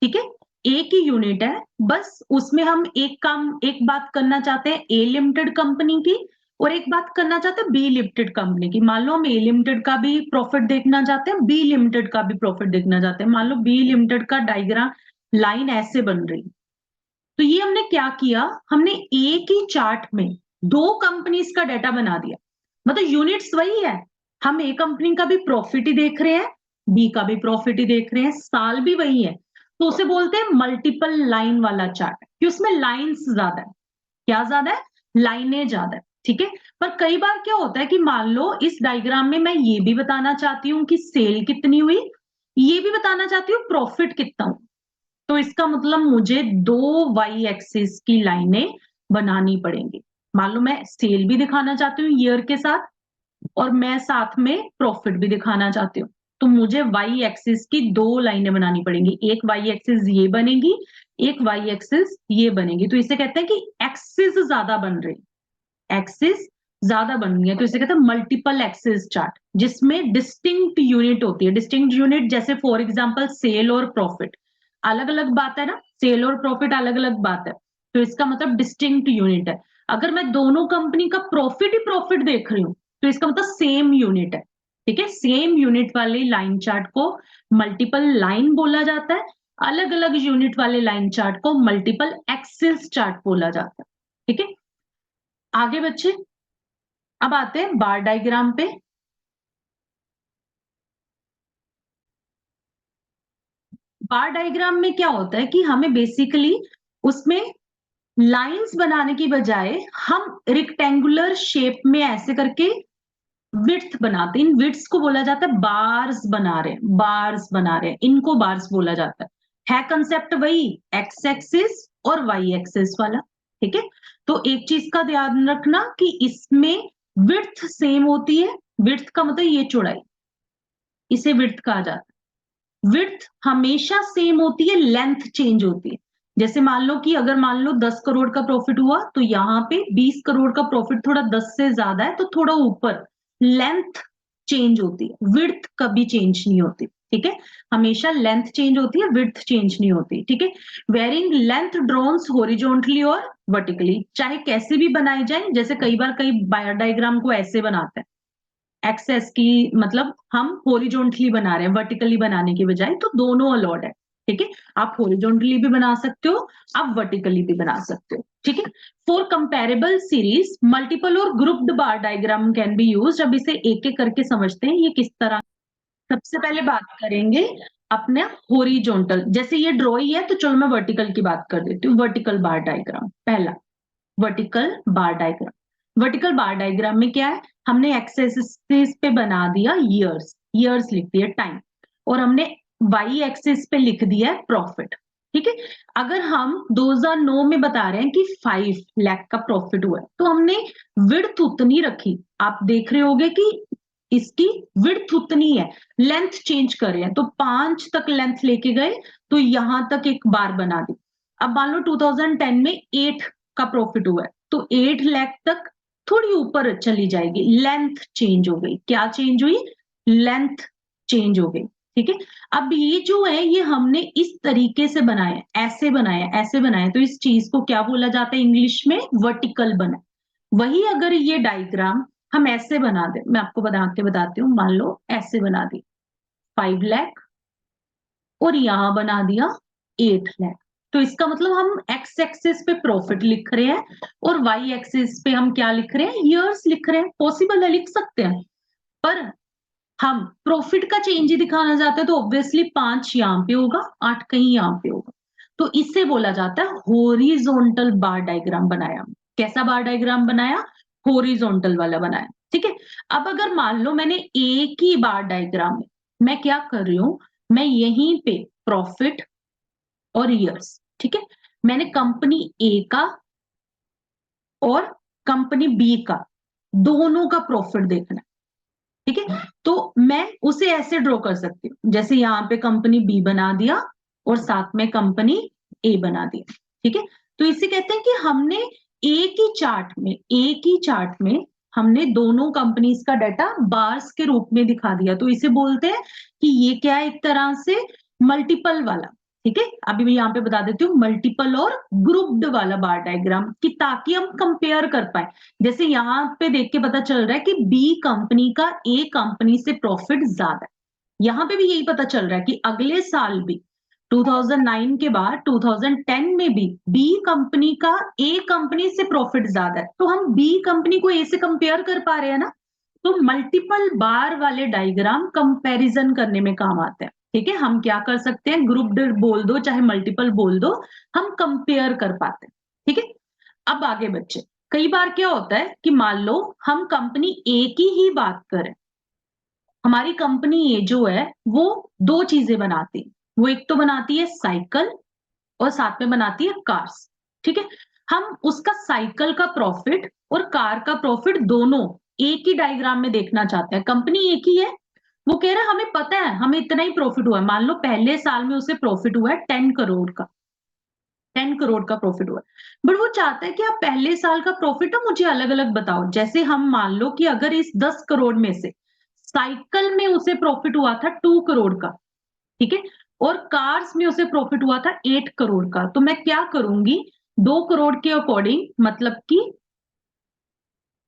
ठीक है, एक ही यूनिट है, बस उसमें हम एक बात करना चाहते हैं ए लिमिटेड कंपनी की, और एक बात करना चाहते हैं बी लिमिटेड कंपनी की। मान लो हम ए लिमिटेड का भी प्रॉफिट देखना चाहते हैं, बी लिमिटेड का भी प्रॉफिट देखना चाहते हैं। मान लो बी लिमिटेड का डायग्राम लाइन ऐसे बन रही, तो ये हमने क्या किया, हमने एक ही चार्ट में दो कंपनीज का डाटा बना दिया, मतलब यूनिट्स वही है, हम ए कंपनी का भी प्रॉफिट ही देख रहे हैं, बी का भी प्रॉफिट ही देख रहे हैं, साल भी वही है, तो उसे बोलते हैं मल्टीपल लाइन वाला चार्ट, कि उसमें लाइंस ज्यादा है। क्या ज्यादा है, लाइनें ज्यादा है, ठीक है। पर कई बार क्या होता है कि मान लो इस डायग्राम में मैं ये भी बताना चाहती हूँ कि सेल कितनी हुई, ये भी बताना चाहती हूँ प्रॉफिट कितना हुआ, तो इसका मतलब मुझे दो वाई एक्सिस की लाइनें बनानी पड़ेंगी। मान लो मैं सेल भी दिखाना चाहती हूँ ईयर के साथ, और मैं साथ में प्रॉफिट भी दिखाना चाहती हूँ, तो मुझे वाई एक्सिस की दो लाइनें बनानी पड़ेंगी, एक वाई एक्सिस ये बनेगी, एक वाई एक्सिस ये बनेगी, तो इसे कहते हैं कि एक्सिस ज्यादा बन रही, एक्सिस ज्यादा बन रही है, तो इसे कहते हैं मल्टीपल एक्सिस चार्ट, जिसमें डिस्टिंक्ट यूनिट होती है। डिस्टिंक्ट यूनिट जैसे फॉर एग्जांपल सेल और प्रॉफिट अलग अलग बात है ना, सेल और प्रॉफिट अलग अलग बात है, तो इसका मतलब डिस्टिंक्ट यूनिट है। अगर मैं दोनों कंपनी का प्रॉफिट ही प्रॉफिट देख रही हूँ तो इसका मतलब सेम यूनिट है, ठीक है। सेम यूनिट वाले लाइन चार्ट को मल्टीपल लाइन बोला जाता है, अलग अलग यूनिट वाले लाइन चार्ट को मल्टीपल एक्सिस चार्ट बोला जाता है, ठीक है। आगे बच्चे, अब आते हैं बार डायग्राम पे। बार डायग्राम में क्या होता है कि हमें बेसिकली उसमें लाइंस बनाने की बजाय हम रिक्टेंगुलर शेप में ऐसे करके विड्थ बनाते हैं, इन विड्थ्स को बोला जाता है बार्स बना रहे हैं, बार्स बना रहे हैं, इनको बार्स बोला जाता है कंसेप्ट वही एक्स एक्सिस और वाई एक्सिस वाला, ठीक है। तो एक चीज का ध्यान रखना कि इसमें विड्थ सेम होती है, विड्थ का मतलब ये चौड़ाई, इसे विड्थ कहा जाता है। विड्थ हमेशा सेम होती है, लेंथ चेंज होती है। जैसे मान लो कि अगर मान लो 10 करोड़ का प्रॉफिट हुआ तो यहाँ पे 20 करोड़ का प्रॉफिट थोड़ा 10 से ज्यादा है तो थोड़ा ऊपर, लेंथ चेंज होती है, विड्थ कभी चेंज नहीं होती, ठीक है। हमेशा लेंथ चेंज होती है, विड्थ चेंज नहीं होती, ठीक है। वेरिंग लेंथ ड्रॉन्स हॉरिजॉन्टली और वर्टिकली, चाहे कैसे भी बनाए जाए, जैसे कई बार कई डायग्राम को ऐसे बनाते हैं, एक्सेस की मतलब हम हॉरिजॉन्टली बना रहे हैं वर्टिकली बनाने की बजाय, तो दोनों अलाउड है, ठीक है। आप हॉरिजॉन्टली भी बना सकते हो, आप वर्टिकली भी बना सकते हो, ठीक है। फॉर कंपेरेबल सीरीज मल्टीपल और grouped bar diagram can be used. अब इसे एक एक करके समझते हैं ये किस तरह। सबसे पहले बात करेंगे अपने हॉरिजॉन्टल, जैसे ये ड्रॉई है तो चलो मैं वर्टिकल की बात कर देती हूँ। वर्टिकल बार डायग्राम पहला, vertical bar diagram. Vertical bar diagram में क्या है, हमने एक्स एक्सिस पे बना दिया ईयर्स, ईयर्स लिख दिया टाइम, और हमने वाई एक्सिस पे लिख दिया है प्रॉफिट, ठीक है। अगर हम 2009 में बता रहे हैं कि 5 लाख का प्रॉफिट हुआ है तो हमने विड्थ उतनी रखी, आप देख रहे होगे कि इसकी विड्थ उतनी है, लेंथ चेंज कर रहे हैं तो 5 तक लेंथ लेके गए तो यहां तक एक बार बना दी। अब मान लो 2010 में 8 का प्रॉफिट हुआ है तो 8 लाख तक थोड़ी ऊपर चली जाएगी, लेंथ चेंज हो गई। क्या चेंज हुई, लेंथ चेंज हो गई, ठीक है। अब ये जो है ये हमने इस तरीके से बनाया, ऐसे बनाया, ऐसे बनाया, तो इस चीज को क्या बोला जाता है इंग्लिश में, वर्टिकल बना। वही अगर ये डायग्राम हम ऐसे बना दे, मैं आपको बना के बताती हूँ, मान लो ऐसे बना दी 5 लाख और यहां बना दिया 8 लाख, तो इसका मतलब हम एक्स एक्सिस पे प्रॉफिट लिख रहे हैं और वाई एक्सिस पे हम क्या लिख रहे हैं, ईयर्स लिख रहे हैं। पॉसिबल है, लिख सकते हैं, पर हम प्रॉफिट का चेंज ही दिखाना चाहते हैं तो ऑब्वियसली 5 यहां पे होगा, 8 कहीं यहां पे होगा, तो इससे बोला जाता है हॉरिजॉन्टल बार डायग्राम बनाया। कैसा बार डायग्राम बनाया, हॉरिजॉन्टल वाला बनाया, ठीक है। अब अगर मान लो मैंने एक ही बार डायग्राम में मैं क्या कर रही हूं, मैं यहीं पे प्रॉफिट और ईयर्स, ठीक है, मैंने कंपनी ए का और कंपनी बी का दोनों का प्रॉफिट देखना है, ठीक है। तो मैं उसे ऐसे ड्रॉ कर सकती हूँ, जैसे यहाँ पे कंपनी बी बना दिया और साथ में कंपनी ए बना दिया, ठीक है। तो इसे कहते हैं कि हमने एक ही चार्ट में हमने दोनों कंपनीज का डाटा बार्स के रूप में दिखा दिया, तो इसे बोलते हैं कि ये क्या है, एक तरह से मल्टीपल वाला, ठीक है। अभी मैं यहाँ पे बता देती हूँ मल्टीपल और ग्रुप्ड वाला बार डायग्राम, कि ताकि हम कंपेयर कर पाए। जैसे यहाँ पे देख के पता चल रहा है कि बी कंपनी का ए कंपनी से प्रॉफिट ज्यादा है, यहाँ पे भी यही पता चल रहा है कि अगले साल भी 2009 के बाद 2010 में भी बी कंपनी का ए कंपनी से प्रॉफिट ज्यादा है, तो हम बी कंपनी को ए से कंपेयर कर पा रहे हैं ना। तो मल्टीपल बार वाले डायग्राम कंपैरिजन करने में काम आते हैं, ठीक है। हम क्या कर सकते हैं, ग्रुप्ड बोल दो चाहे मल्टीपल बोल दो, हम कंपेयर कर पाते हैं, ठीक है। अब आगे बच्चे, कई बार क्या होता है कि मान लो हम कंपनी ए की ही बात करें, हमारी कंपनी ए जो है वो दो चीजें बनाती है, वो एक तो बनाती है साइकिल और साथ में बनाती है कार्स, ठीक है। हम उसका साइकिल का प्रॉफिट और कार का प्रॉफिट दोनों एक ही डायग्राम में देखना चाहते हैं। कंपनी एक ही है, वो कह रहा है हमें पता है हमें इतना ही प्रॉफिट हुआ है, मान लो पहले साल में उसे प्रॉफिट हुआ है 10 करोड़ का, 10 करोड़ का प्रॉफिट हुआ है, बट वो चाहता है कि आप पहले साल का प्रॉफिट है मुझे अलग अलग बताओ। जैसे हम मान लो कि अगर इस 10 करोड़ में से साइकिल में उसे प्रॉफिट हुआ था 2 करोड़ का, ठीक है, और कार्स में उसे प्रॉफिट हुआ था 8 करोड़ का, तो मैं क्या करूंगी, 2 करोड़ के अकॉर्डिंग मतलब कि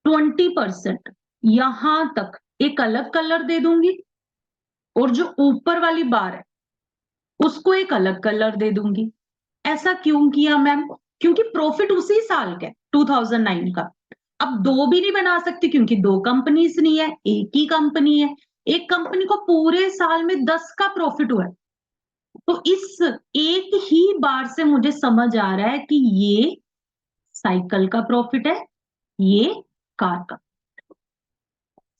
20% यहां तक एक अलग कलर दे दूंगी, और जो ऊपर वाली बार है उसको एक अलग कलर दे दूंगी। ऐसा क्यों किया मैम, क्योंकि प्रॉफिट उसी साल का 2009 का। अब दो भी नहीं बना सकती क्योंकि दो कंपनीज नहीं है, एक ही कंपनी है, एक कंपनी को पूरे साल में 10 का प्रॉफिट हुआ है। तो इस एक ही बार से मुझे समझ आ रहा है कि ये साइकिल का प्रॉफिट है, ये कार का।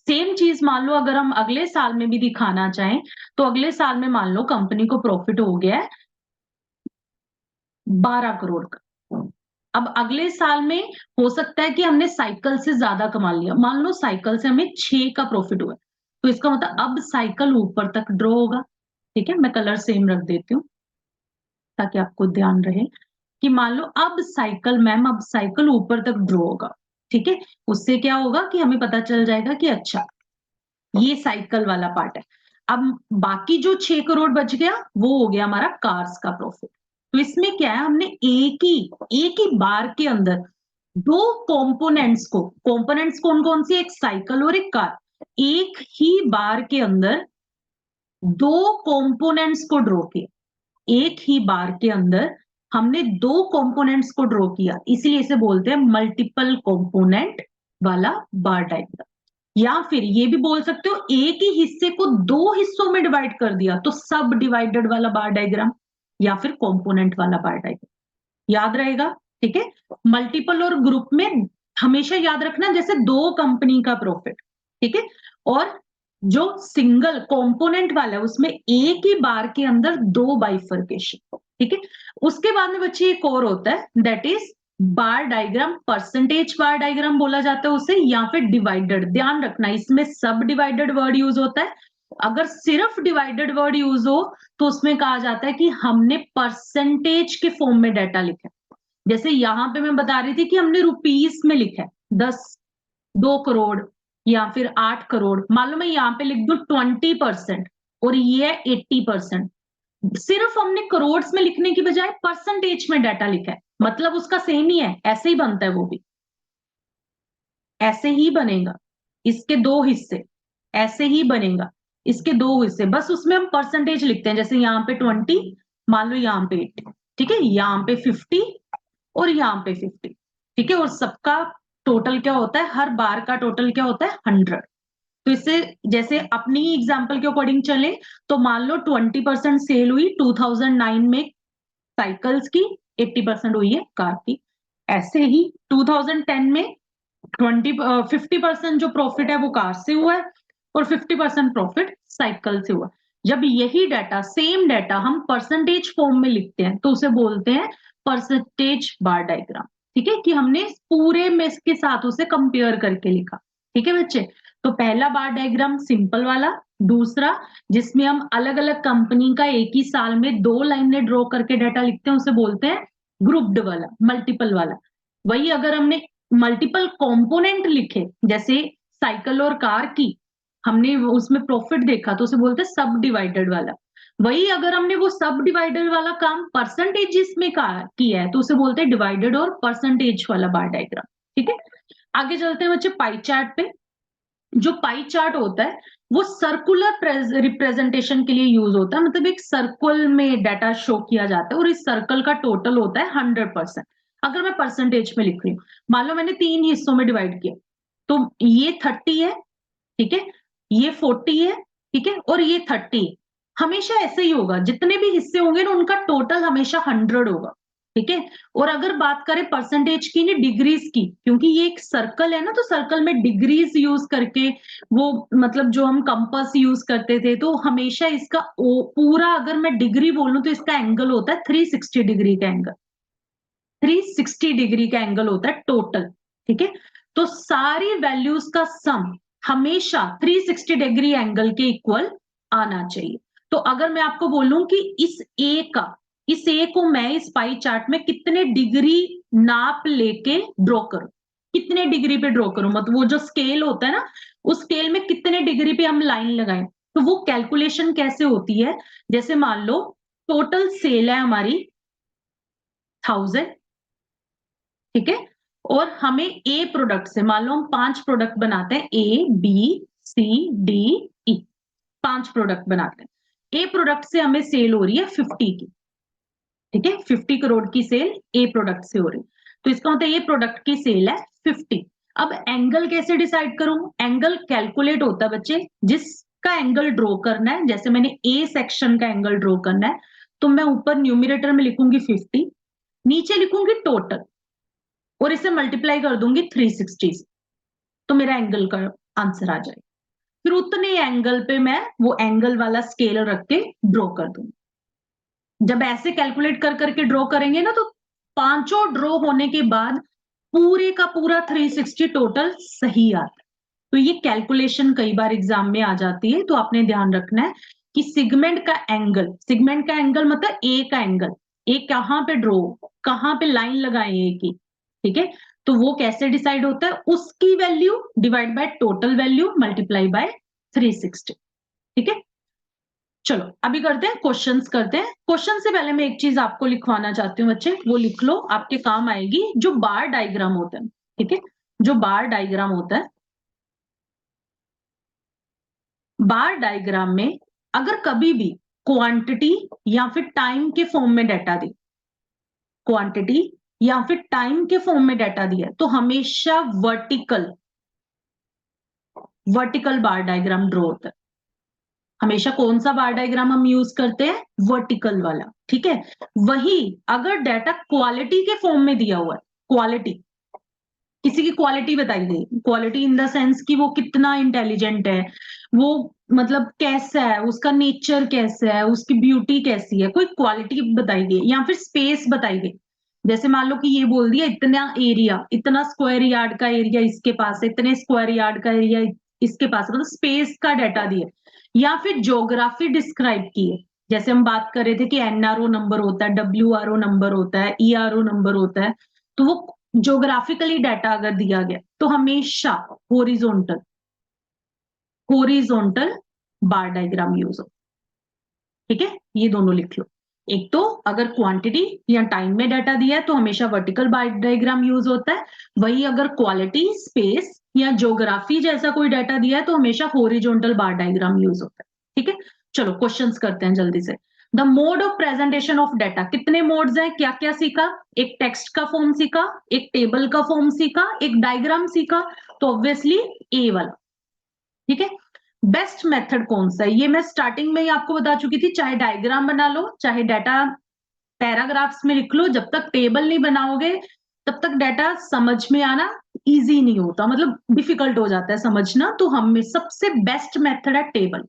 सेम चीज मान लो अगर हम अगले साल में भी दिखाना चाहें, तो अगले साल में मान लो कंपनी को प्रॉफिट हो गया है 12 करोड़ का। अब अगले साल में हो सकता है कि हमने साइकिल से ज्यादा कमा लिया, मान लो साइकिल से हमें 6 का प्रॉफिट हुआ, तो इसका मतलब अब साइकिल ऊपर तक ड्रॉ होगा, ठीक है। मैं कलर सेम रख देती हूँ ताकि आपको ध्यान रहे कि मान लो अब साइकिल मैम, अब साइकिल ऊपर तक ड्रॉ होगा, ठीक है। उससे क्या होगा कि हमें पता चल जाएगा कि अच्छा ये साइकिल वाला पार्ट है। अब बाकी जो 6 करोड़ बच गया वो हो गया हमारा कार्स का प्रॉफिट। तो इसमें क्या है, हमने एक ही बार के अंदर दो कंपोनेंट्स कौन कौन सी, एक साइकिल और एक कार, एक ही बार के अंदर दो कंपोनेंट्स को ड्रॉ किया, एक ही बार के अंदर हमने दो कंपोनेंट्स को ड्रॉ किया, इसीलिए इसे बोलते हैं मल्टीपल कंपोनेंट वाला बार डायग्राम। या फिर ये भी बोल सकते हो एक ही हिस्से को दो हिस्सों में डिवाइड कर दिया तो सब डिवाइडेड वाला बार डायग्राम, या फिर कंपोनेंट वाला बार डायग्राम, याद रहेगा, ठीक है। मल्टीपल और ग्रुप में हमेशा याद रखना जैसे दो कंपनी का प्रॉफिट, ठीक है, और जो सिंगल कंपोनेंट वाला है उसमें एक ही बार के अंदर दो बाइफर्केशन, ठीक है। उसके बाद में बच्चे एक और होता है that is bar diagram, percentage bar diagram बोला जाता है उसे, या फिर डिवाइडेड। ध्यान रखना इसमें सब डिवाइडेड वर्ड यूज होता है, अगर सिर्फ डिवाइडेड वर्ड यूज हो तो उसमें कहा जाता है कि हमने परसेंटेज के फॉर्म में डाटा लिखा है। जैसे यहां पे मैं बता रही थी कि हमने रुपीस में लिखा है 10, 2 करोड़ या फिर 8 करोड़, मान लो मैं यहाँ पे लिख दूं 20% और ये है 80%, सिर्फ हमने करोड़ में लिखने की बजाय परसेंटेज में डाटा लिखा है, मतलब उसका सेम ही है, ऐसे ही बनता है वो भी, ऐसे ही बनेगा, इसके दो हिस्से ऐसे ही बनेगा, इसके दो हिस्से, बस उसमें हम परसेंटेज लिखते हैं, जैसे यहाँ पे 20, मान लो यहाँ पे 80, ठीक है, यहाँ पे 50 और यहाँ पे 50, ठीक है, और सबका टोटल क्या होता है, हर बार का टोटल क्या होता है 100। तो इससे जैसे अपनी एग्जांपल के अकॉर्डिंग चले तो मान लो 20% सेल हुई 2009 में साइकिल्स की, 80% हुई है कार की। ऐसे ही 2010 में 50% जो प्रॉफिट है वो कार से हुआ है और 50% प्रॉफिट साइकिल से हुआ। जब यही डाटा सेम डाटा हम परसेंटेज फॉर्म में लिखते हैं तो उसे बोलते हैं परसेंटेज बार डायग्राम, ठीक है, कि हमने पूरे में इसके साथ उसे कंपेयर करके लिखा, ठीक है बच्चे। तो पहला बार डायग्राम सिंपल वाला, दूसरा जिसमें हम अलग अलग कंपनी का एक ही साल में 2 लाइनें ड्रॉ करके डाटा लिखते हैं उसे बोलते हैं ग्रुप्ड वाला, मल्टीपल वाला। वही अगर हमने मल्टीपल कंपोनेंट लिखे, जैसे साइकिल और कार की, हमने उसमें प्रॉफिट देखा तो उसे बोलते हैं सब डिवाइडेड वाला। वही अगर हमने वो सब डिवाइडेड वाला काम परसेंटेज में किया है तो उसे बोलते हैं डिवाइडेड और परसेंटेज वाला बार डायग्राम, ठीक है। आगे चलते हैं बच्चे पाई चार्ट पे। जो पाई चार्ट होता है वो सर्कुलर रिप्रेजेंटेशन के लिए यूज होता है, मतलब एक सर्कल में डाटा शो किया जाता है और इस सर्कल का टोटल होता है 100%। अगर मैं परसेंटेज में लिख रही हूँ, मान लो मैंने 3 हिस्सों में डिवाइड किया, तो ये 30 है, ठीक है, ये 40 है, ठीक है, और ये 30 है। हमेशा ऐसे ही होगा, जितने भी हिस्से होंगे ना उनका टोटल हमेशा 100 होगा, ठीक है। और अगर बात करें परसेंटेज की, नहीं डिग्रीज की, क्योंकि ये एक सर्कल है ना, तो सर्कल में डिग्रीज यूज करके वो, मतलब जो हम कंपास यूज करते थे, तो हमेशा इसका पूरा अगर मैं डिग्री बोलूं तो इसका एंगल होता है 360 डिग्री का एंगल, 360 डिग्री का एंगल होता है टोटल, ठीक है। तो सारी वैल्यूज का सम हमेशा 360 डिग्री एंगल के इक्वल आना चाहिए। तो अगर मैं आपको बोलूं कि इस ए को मैं इस पाई चार्ट में कितने डिग्री नाप लेके ड्रॉ करूं, कितने डिग्री पे ड्रॉ करूं, मतलब वो जो स्केल होता है ना, उस स्केल में कितने डिग्री पे हम लाइन लगाएं, तो वो कैलकुलेशन कैसे होती है। जैसे मान लो टोटल सेल है हमारी 1000, ठीक है, और हमें ए प्रोडक्ट से, मान लो हम 5 प्रोडक्ट बनाते हैं, A B C D E, 5 product बनाते हैं। ए प्रोडक्ट से हमें सेल हो रही है 50 की, ठीक है, 50 करोड़ की सेल ए प्रोडक्ट से हो रही है, तो इसका मतलब ये प्रोडक्ट की सेल है 50। अब एंगल कैसे डिसाइड करूं, एंगल कैलकुलेट होता है बच्चे, जिसका एंगल ड्रॉ करना है, जैसे मैंने ए सेक्शन का एंगल ड्रॉ करना है, तो मैं ऊपर न्यूमिनेटर में लिखूंगी 50, नीचे लिखूंगी टोटल, और इसे मल्टीप्लाई कर दूंगी 360 से, तो मेरा एंगल का आंसर आ जाएगा। फिर उतने एंगल पे मैं वो एंगल वाला स्केल रख के ड्रॉ कर दूंगी। जब ऐसे कैलकुलेट कर करके ड्रॉ करेंगे ना, तो पांचों ड्रॉ होने के बाद पूरे का पूरा 360 टोटल सही आता है। तो ये कैलकुलेशन कई बार एग्जाम में आ जाती है, तो आपने ध्यान रखना है कि सेगमेंट का एंगल मतलब ए का एंगल, ए कहां पे ड्रॉ, कहां पे लाइन लगाए ए की, ठीक है, तो वो कैसे डिसाइड होता है, उसकी value divide by total value multiply by 360, ठीक है। चलो अभी करते हैं क्वेश्चंस, करते हैं क्वेश्चन से पहले मैं एक चीज आपको लिखवाना चाहती हूँ बच्चे, वो लिख लो, आपके काम आएगी। जो बार डायग्राम होता है, ठीक है, जो बार डायग्राम होता है, बार डायग्राम में अगर कभी भी क्वांटिटी या फिर टाइम के फॉर्म में डाटा दी, क्वांटिटी या फिर टाइम के फॉर्म में डाटा दिया, तो हमेशा वर्टिकल बार डायग्राम ड्रॉ होता है। हमेशा कौन सा बार डायग्राम हम यूज करते हैं, वर्टिकल वाला, ठीक है। वही अगर डाटा क्वालिटी के फॉर्म में दिया हुआ है, क्वालिटी, किसी की क्वालिटी बताई गई, क्वालिटी इन द सेंस कि वो कितना इंटेलिजेंट है, वो मतलब कैसा है, उसका नेचर कैसा है, उसकी ब्यूटी कैसी है, कोई क्वालिटी बताई गई, या फिर स्पेस बताई गई। जैसे मान लो कि ये बोल दिया इतना एरिया, इतना स्क्वायर यार्ड का एरिया इसके पास है, इतने स्क्वायर यार्ड का एरिया इसके पास, मतलब स्पेस का डाटा दिया, या फिर ज्योग्राफी डिस्क्राइब की है। जैसे हम बात कर रहे थे कि एनआरओ नंबर होता है, डब्ल्यूआरओ नंबर होता है, ईआरओ नंबर होता है, तो वो ज्योग्राफिकली डाटा अगर दिया गया तो हमेशा होरिजोंटल होरिजोंटल बार डायग्राम यूज हो, ठीक है, ये दोनों लिख लो। एक तो अगर क्वांटिटी या टाइम में डाटा दिया है तो हमेशा वर्टिकल बार डायग्राम यूज होता है, वही अगर क्वालिटी, स्पेस या ज्योग्राफी जैसा कोई डाटा दिया है तो हमेशा हॉरिजॉन्टल बार डायग्राम यूज होता है, ठीक है। चलो क्वेश्चंस करते हैं जल्दी से। The mode of presentation of data, कितने मोड्स हैं, क्या क्या सीखा, एक टेक्स्ट का फॉर्म सीखा, एक टेबल का फॉर्म सीखा, एक डायग्राम सीखा, तो ऑब्वियसली ए वाला, ठीक है। बेस्ट मेथड कौन सा है, ये मैं स्टार्टिंग में ही आपको बता चुकी थी, चाहे डायग्राम बना लो, चाहे डाटा पैराग्राफ्स में लिख लो, जब तक टेबल नहीं बनाओगे तब तक डाटा समझ में आना इजी नहीं होता, मतलब डिफिकल्ट हो जाता है समझना। तो हमें सबसे बेस्ट मेथड है टेबल,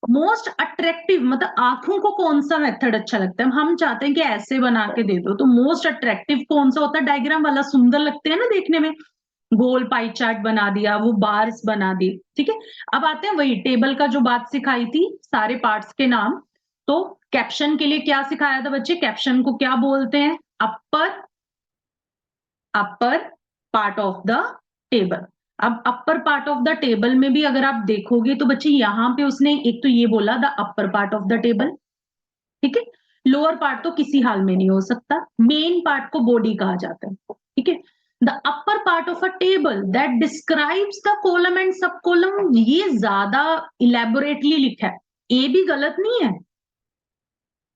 मोस्ट अट्रैक्टिव मतलब आंखों को कौन सा मेथड अच्छा लगता है, हम चाहते हैं कि ऐसे बना के दे दो, तो मोस्ट अट्रैक्टिव कौन सा होता है, डायग्राम वाला, सुंदर लगते हैं ना देखने में, गोल पाई चार्ट बना दिया, वो बार्स बना दी, ठीक है। अब आते हैं वही टेबल का जो बात सिखाई थी, सारे पार्ट्स के नाम। तो कैप्शन के लिए क्या सिखाया था बच्चे, कैप्शन को क्या बोलते हैं, upper upper part of the table. अब upper part of the table में भी अगर आप देखोगे तो बच्चे यहां पे उसने एक तो ये बोला the upper part of the table, ठीक है। लोअर पार्ट तो किसी हाल में नहीं हो सकता, मेन पार्ट को बॉडी कहा जाता है, ठीक है। The upper part of a table that describes the column and सब कॉलम, ये ज्यादा इलेबोरेटली लिखा है, ए भी गलत नहीं है,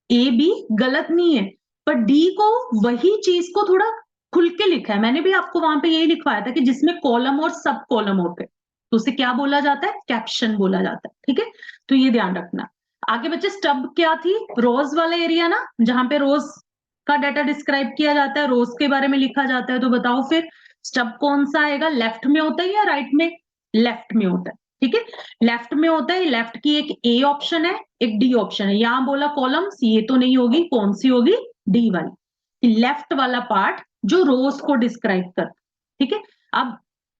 ए भी गलत नहीं है, पर डी को वही चीज को थोड़ा खुल के लिखा है, मैंने भी आपको वहां पे यही लिखवाया था कि जिसमें कॉलम और सब कॉलम होते हैं तो उसे क्या बोला जाता है, कैप्शन बोला जाता है, ठीक है। तो ये ध्यान रखना। आगे बच्चे स्टब क्या थी, रोज वाला एरिया ना, जहां पे रोज का डाटा डिस्क्राइब किया जाता है, रोज के बारे में लिखा जाता है, तो बताओ फिर स्टब कौन सा आएगा, लेफ्ट में होता है या राइट में, लेफ्ट में होता है, ठीक है। लेफ्ट में होता है, लेफ्ट की एक ए ऑप्शन है, एक डी ऑप्शन है, यहां बोला कॉलम्स, ये तो नहीं होगी, कौन सी होगी, डी वाली, लेफ्ट वाला पार्ट जो रोज को डिस्क्राइब कर, ठीक है। अब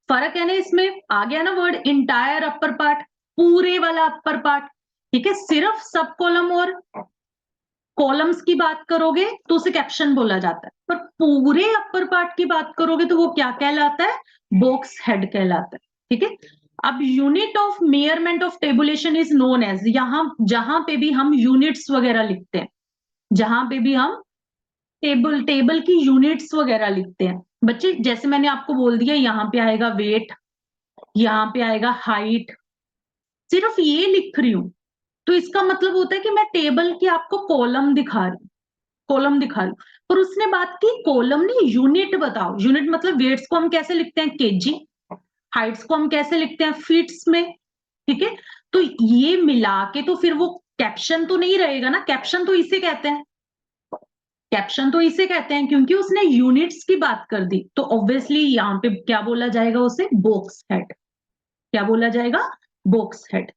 फर्क है ना इसमें, आ गया ना वर्ड इंटायर अपर पार्ट, पूरे वाला अपर पार्ट, ठीक है। सिर्फ सब कॉलम और कॉलम्स की बात करोगे तो उसे कैप्शन बोला जाता है, पर पूरे अपर पार्ट की बात करोगे तो वो क्या कहलाता है, बॉक्स हेड कहलाता है, ठीक है। अब unit of measurement of tabulation is known as, यहां जहां पे भी हम यूनिट्स वगैरह लिखते हैं, जहां पे भी हम टेबल टेबल की यूनिट्स वगैरह लिखते हैं बच्चे, जैसे मैंने आपको बोल दिया, यहाँ पे आएगा वेट, यहाँ पे आएगा हाइट, सिर्फ ये लिख रही हूं तो इसका मतलब होता है कि मैं टेबल की आपको कॉलम दिखा रही हूँ, कॉलम दिखा लो, पर उसने बात की कॉलम नहीं, यूनिट बताओ, यूनिट मतलब वेट्स को हम कैसे लिखते हैं, केजी, हाइट्स को हम कैसे लिखते हैं, फीट्स में, ठीक है। तो ये मिला के तो फिर वो कैप्शन तो नहीं रहेगा ना, कैप्शन तो इसे कहते हैं, कैप्शन तो इसे कहते हैं क्योंकि उसने यूनिट्स की बात कर दी, तो ऑब्वियसली यहां पे क्या बोला जाएगा उसे, बॉक्स हेड, क्या बोला जाएगा, बॉक्स हेड।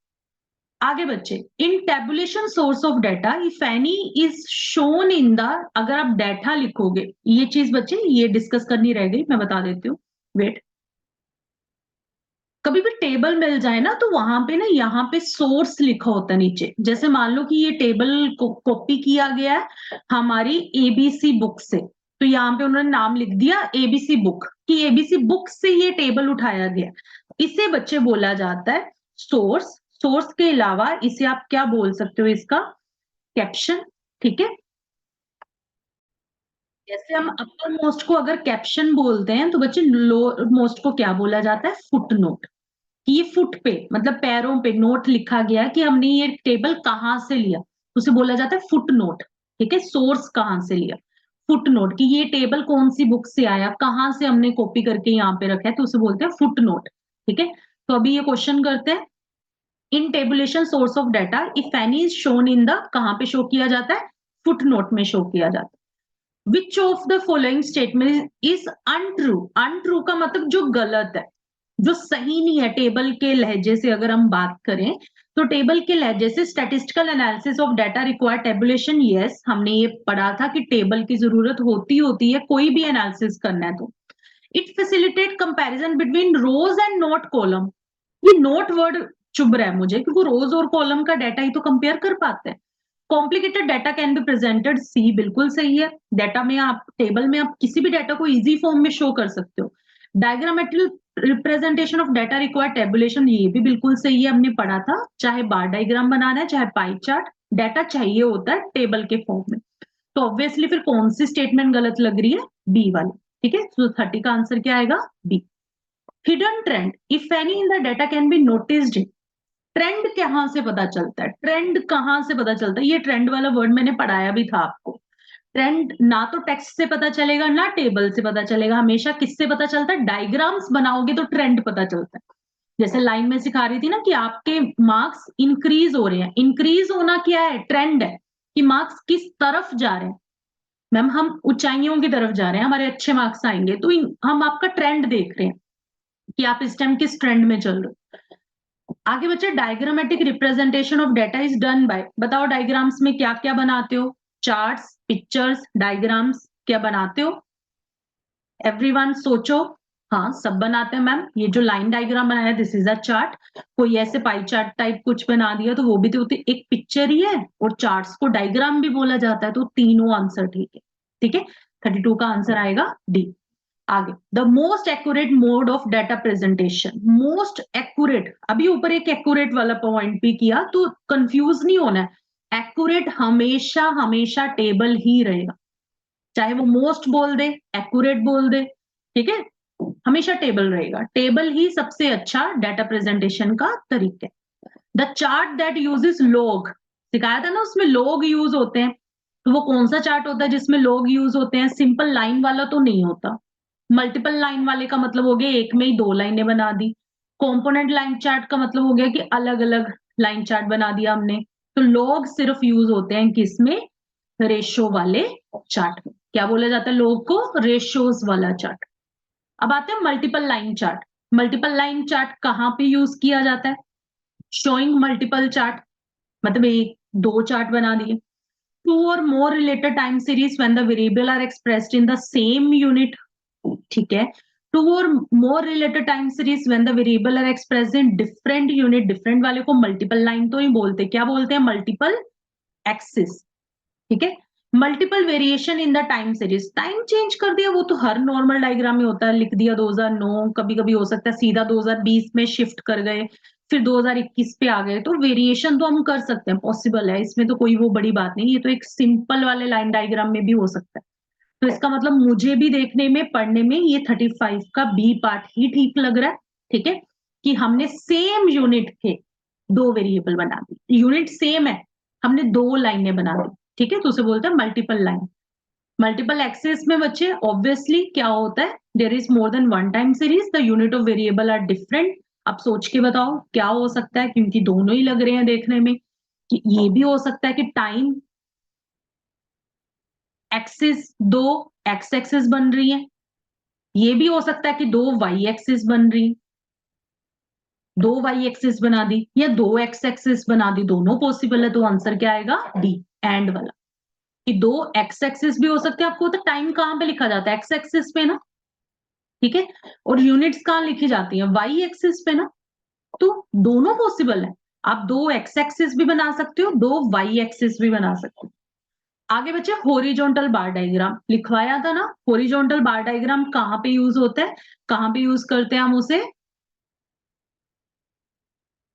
आगे बच्चे, in tabulation source of data if any is shown in the, अगर आप डाटा लिखोगे, ये चीज बच्चे ये डिस्कस करनी रह गई, मैं बता देती हूँ, वेट। कभी भी टेबल मिल जाए ना तो वहां पे ना, यहाँ पे सोर्स लिखा होता है नीचे, जैसे मान लो कि ये टेबल को कॉपी किया गया है हमारी एबीसी बुक से, तो यहाँ पे उन्होंने नाम लिख दिया एबीसी बुक, कि एबीसी बुक से ये टेबल उठाया गया, इसे बच्चे बोला जाता है सोर्स। सोर्स के अलावा इसे आप क्या बोल सकते हो, इसका कैप्शन, ठीक है। जैसे हम अपर मोस्ट को अगर कैप्शन बोलते हैं तो बच्चे लोअर मोस्ट को क्या बोला जाता है, फुट नोट, कि ये फुट पे मतलब पैरों पे नोट लिखा गया कि हमने ये टेबल कहां से लिया, उसे बोला जाता है फुट नोट, ठीक है। सोर्स कहां से लिया, फुट नोट, कि ये टेबल कौन सी बुक से आया, कहां से हमने कॉपी करके यहाँ पे रखा है, तो उसे बोलते हैं फुट नोट, ठीक है। तो अभी ये क्वेश्चन करते हैं, in tabulation source of data if any is shown in the, कहां पे शो किया जाता है, फुट नोट में शो किया जाता है। Which of the following statement is untrue, untrue का मतलब जो गलत है, जो सही नहीं है, टेबल के लहजे से अगर हम बात करें तो टेबल के लहजे से, statistical analysis of data require tabulation, yes हमने ये पढ़ा था कि टेबल की जरूरत होती है कोई भी एनालिसिस करना है तो। It facilitate comparison between rows and note column, ये नोट वर्ड चुभ रहा है मुझे क्योंकि रोज और कॉलम का डाटा ही तो कंपेयर कर पाते हैं। Complicated data can be presented, C बिल्कुल सही है, डाटा में आप टेबल में आप किसी भी डाटा को इजी फॉर्म में शो कर सकते हो। Diagrammatic representation of data require tabulation, ये भी बिल्कुल सही है, हमने पढ़ा था, चाहे बार डायग्राम बनाना है चाहे पाई चार्ट, डाटा चाहिए होता है टेबल के फॉर्म में। तो ऑब्वियसली फिर कौन सी स्टेटमेंट गलत लग रही है, बी वाली, ठीक है। तो 30 का आंसर क्या आएगा, B. Hidden trend if any in the data can be noticed, trend कहां से पता चलता है, ट्रेंड कहां से पता चलता है, ये ट्रेंड वाला वर्ड मैंने पढ़ाया भी था आपको। ट्रेंड ना तो टेक्स्ट से पता चलेगा ना टेबल से पता चलेगा, हमेशा किससे पता चलता है, डायग्राम्स बनाओगे तो ट्रेंड पता चलता है। जैसे लाइन में सिखा रही थी ना कि आपके मार्क्स इंक्रीज हो रहे हैं, इंक्रीज होना क्या है, ट्रेंड है, कि मार्क्स किस तरफ जा रहे हैं, मैम हम ऊंचाइयों की तरफ जा रहे हैं, हमारे अच्छे मार्क्स आएंगे, तो हम आपका ट्रेंड देख रहे हैं कि आप इस टाइम किस ट्रेंड में चल रहे हो। आगे बच्चे diagrammatic representation of data is done by, बताओ डायग्राम्स में क्या क्या बनाते हो, चार्ट्स, पिक्चर्स, डायग्राम्स, क्या बनाते हो? एवरीवन सोचो। हाँ सब बनाते हैं मैम, ये जो लाइन डायग्राम बनाया दिस इज अ चार्ट, कोई ऐसे पाई चार्ट टाइप कुछ बना दिया तो वो भी तो एक पिक्चर ही है, और चार्ट्स को डायग्राम भी बोला जाता है, तो तीनों आंसर ठीक है। ठीक है, 32 का आंसर आएगा डी। आगे, the most accurate mode of data presentation, most accurate, अभी ऊपर एक एक्यूरेट वाला पॉइंट भी किया तो कंफ्यूज नहीं होना है, एक्यूरेट हमेशा हमेशा टेबल ही रहेगा, चाहे वो मोस्ट बोल दे एक्यूरेट बोल दे, ठीक है, हमेशा टेबल रहेगा, टेबल ही सबसे अच्छा डाटा प्रेजेंटेशन का तरीका है। The chart that uses log, सिखाया था ना उसमें लॉग यूज होते हैं, तो वो कौन सा चार्ट होता है जिसमें लॉग यूज होते हैं? सिंपल लाइन वाला तो नहीं होता, मल्टीपल लाइन वाले का मतलब हो गया एक में ही 2 लाइनें बना दी, कंपोनेंट लाइन चार्ट का मतलब हो गया कि अलग अलग लाइन चार्ट बना दिया हमने, तो लॉग सिर्फ यूज होते हैं किसमें? रेशो वाले चार्ट में। क्या बोला जाता है लॉग को? रेशोज वाला चार्ट। अब आते हैं multiple line chart, multiple line chart कहां पे यूज किया जाता है? शोइंग मल्टीपल चार्ट, मतलब एक दो चार्ट बना दिए, two or more related time series when the variable are expressed in the same unit, ठीक है, two or more related time series when the variable are expressed in different unit, different वाले को multiple line तो ही बोलते, क्या बोलते हैं? Multiple axis, ठीक है। Multiple variation in the time series, time change कर दिया वो तो हर नॉर्मल डायग्राम में होता है, लिख दिया 2009, कभी कभी हो सकता है सीधा 2020 में शिफ्ट कर गए, फिर 2021 पे आ गए, तो वेरिएशन तो हम कर सकते हैं, पॉसिबल है, इसमें तो कोई वो बड़ी बात नहीं, ये तो एक सिंपल वाले लाइन डायग्राम में भी हो सकता है। तो इसका मतलब मुझे भी देखने में पढ़ने में ये 35 का बी पार्ट ही ठीक लग रहा है, ठीक है, कि हमने सेम यूनिट के दो वेरिएबल बना दी, यूनिट सेम है, हमने दो लाइनें बना दी, ठीक है, तो उसे बोलते हैं मल्टीपल लाइन। मल्टीपल एक्सेस में बच्चे ऑब्वियसली क्या होता है? There is more than one time series, the unit of variable are different. अब सोच के बताओ क्या हो सकता है, क्योंकि दोनों ही लग रहे हैं देखने में, कि ये भी हो सकता है कि टाइम एक्सिस दो एक्स एक्सिस बन रही है, ये भी हो सकता है कि दो वाई एक्सिस बन रही, दो वाई एक्सिस बना दी या दो एक्स एक्सिस बना दी, दोनों पॉसिबल है, तो आंसर क्या आएगा? डी, एंड वाला, कि दो एक्स एक्सिस भी हो सकते हैं। आपको तो टाइम कहां पे लिखा जाता है? एक्स एक्सिस पे ना, ठीक है, और यूनिट्स कहां लिखी जाती है? वाई एक्सिस पे ना, तो दोनों पॉसिबल है, आप दो एक्स एक्सिस भी बना सकते हो, दो वाई एक्सिस भी बना सकते हो। आगे बच्चे हॉरिजॉन्टल बार डायग्राम लिखवाया था ना, हॉरिजॉन्टल बार डायग्राम कहां पे यूज होता है, कहां पे यूज करते हैं हम उसे,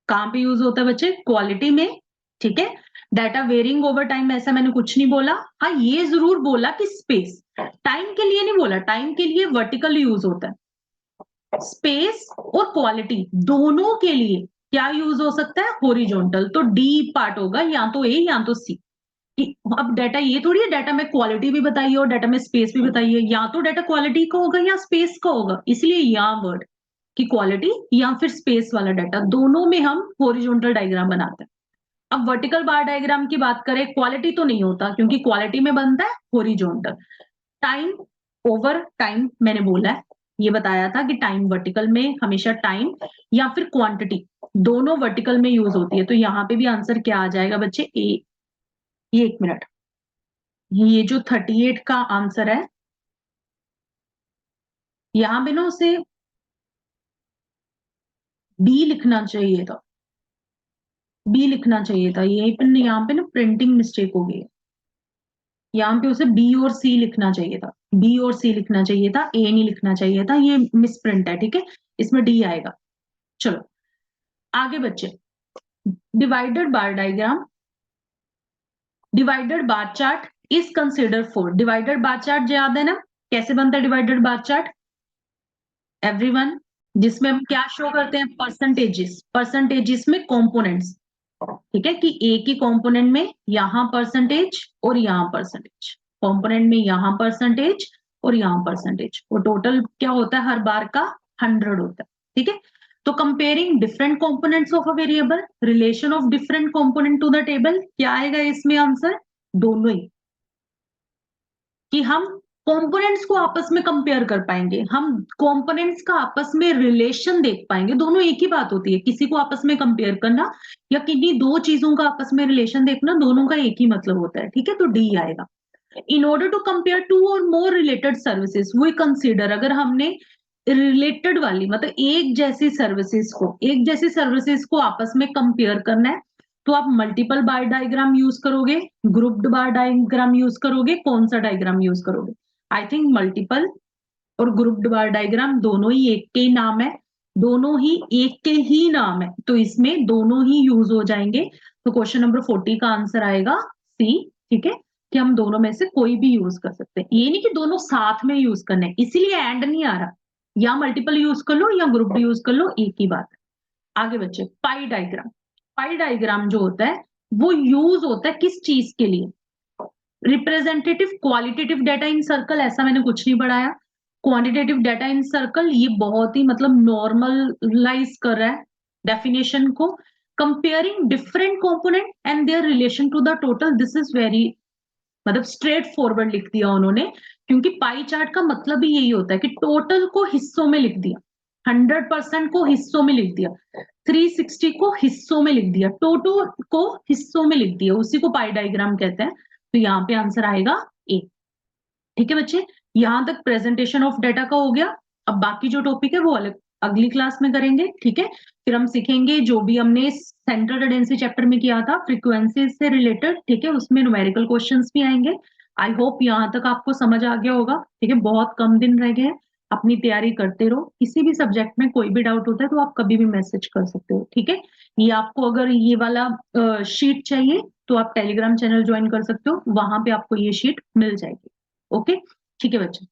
कहां पे यूज होता है बच्चे? क्वालिटी में, ठीक है। डाटा वेरिंग ओवर टाइम, ऐसा मैंने कुछ नहीं बोला, हाँ ये जरूर बोला कि स्पेस, टाइम के लिए नहीं बोला, टाइम के लिए वर्टिकल यूज होता है, स्पेस और क्वालिटी दोनों के लिए क्या यूज हो सकता है? हॉरिजॉन्टल, तो डी पार्ट होगा, या तो ए या तो सी। अब डाटा ये थोड़ी है डाटा में क्वालिटी भी बताइए और डाटा में स्पेस भी बताइए, या तो डाटा क्वालिटी का होगा या स्पेस का होगा, इसलिए या वर्ड कि क्वालिटी या फिर स्पेस वाला डाटा, दोनों में हम हॉरिजॉन्टल डायग्राम बनाते हैं। अब वर्टिकल बार डायग्राम की बात करें, क्वालिटी तो नहीं होता, क्योंकि क्वालिटी में बनता है हॉरिजॉन्टल। टाइम ओवर टाइम मैंने बोला है, ये बताया था कि टाइम वर्टिकल में हमेशा टाइम या फिर क्वांटिटी दोनों वर्टिकल में यूज होती है, तो यहाँ पे भी आंसर क्या आ जाएगा बच्चे? ए। ये एक मिनट, ये जो 38 का आंसर है, यहां पे ना उसे बी लिखना चाहिए था, बी लिखना चाहिए था, ये यहाँ पे ना प्रिंटिंग मिस्टेक हो गई है, यहाँ पे उसे बी और सी लिखना चाहिए था, बी और सी लिखना चाहिए था, ए नहीं लिखना चाहिए था, ये मिस प्रिंट है, ठीक है, इसमें डी आएगा। चलो आगे बच्चे, divided bar diagram, divided bar chart is consider for, divided bar chart याद है ना, कैसे बनता है डिवाइडेड बार चार्ट? एवरीवन, जिसमें हम क्या शो करते हैं? परसेंटेजेस, परसेंटेजेस में कंपोनेंट्स, ठीक है, कि ए की कंपोनेंट में यहां परसेंटेज और यहां परसेंटेज, कंपोनेंट में यहां परसेंटेज और यहां परसेंटेज, और टोटल क्या होता है हर बार का? 100 होता है, ठीक है। तो comparing different components of a variable, relation of different component to the table, क्या आएगा इसमें आंसर? दोनों ही, कि हम कंपोनेंट्स को आपस में कंपेयर कर पाएंगे, हम कंपोनेंट्स का आपस में रिलेशन देख पाएंगे, दोनों एक ही बात होती है, किसी को आपस में कंपेयर करना या किन्हीं दो चीजों का आपस में रिलेशन देखना, दोनों का एक ही मतलब होता है, ठीक है, तो डी आएगा। In order to compare two or more related services we consider, अगर हमने रिलेटेड वाली मतलब एक जैसी सर्विसेज को आपस में कंपेयर करना है, तो आप मल्टीपल बार डायग्राम यूज करोगे, ग्रुप्ड बार डायग्राम यूज करोगे, कौन सा डायग्राम यूज करोगे? आई थिंक मल्टीपल और ग्रुप्ड बार डायग्राम दोनों ही एक के नाम है, दोनों ही एक के ही नाम है, तो इसमें दोनों ही यूज हो जाएंगे। तो क्वेश्चन नंबर 40 का आंसर आएगा सी, ठीक है, कि हम दोनों में से कोई भी यूज कर सकते हैं, ये नहीं कि दोनों साथ में यूज करने, इसीलिए एंड नहीं आ रहा, या मल्टीपल यूज कर लो या ग्रुप यूज कर लो, एक ही बात है। आगे बच्चे, पाई डायग्राम। पाई डायग्राम जो होता है वो यूज होता है किस चीज के लिए? रिप्रेजेंटेटिव क्वालिटेटिव डेटा इन सर्कल, ऐसा मैंने कुछ नहीं पढ़ाया। क्वांटिटेटिव डेटा इन सर्कल ये बहुत ही मतलब नॉर्मलाइज कर रहा है डेफिनेशन को। Comparing different component and their relation to the total, this is very मतलब स्ट्रेट फॉरवर्ड लिख दिया उन्होंने, क्योंकि पाई चार्ट का मतलब ही यही होता है कि टोटल को हिस्सों में लिख दिया, 100% को हिस्सों में लिख दिया, 360 को हिस्सों में लिख दिया, टोटल को हिस्सों में लिख दिया, उसी को पाई डायग्राम कहते हैं। तो यहाँ पे आंसर आएगा ए, ठीक है बच्चे, यहां तक प्रेजेंटेशन ऑफ डेटा का हो गया। अब बाकी जो टॉपिक है वो अलग अगली क्लास में करेंगे, ठीक है। फिर हम सीखेंगे जो भी हमने सेंट्रल टेंडेंसी चैप्टर में किया था फ्रीक्वेंसी से रिलेटेड, ठीक है, उसमें न्यूमेरिकल क्वेश्चंस भी आएंगे। आई होप यहाँ तक आपको समझ आ गया होगा, ठीक है, बहुत कम दिन रह गए हैं, अपनी तैयारी करते रहो, किसी भी सब्जेक्ट में कोई भी डाउट होता है तो आप कभी भी मैसेज कर सकते हो, ठीक है। ये आपको अगर ये वाला शीट चाहिए तो आप टेलीग्राम चैनल ज्वाइन कर सकते हो, वहां पे आपको ये शीट मिल जाएगी, ओके, ठीक है बच्चे।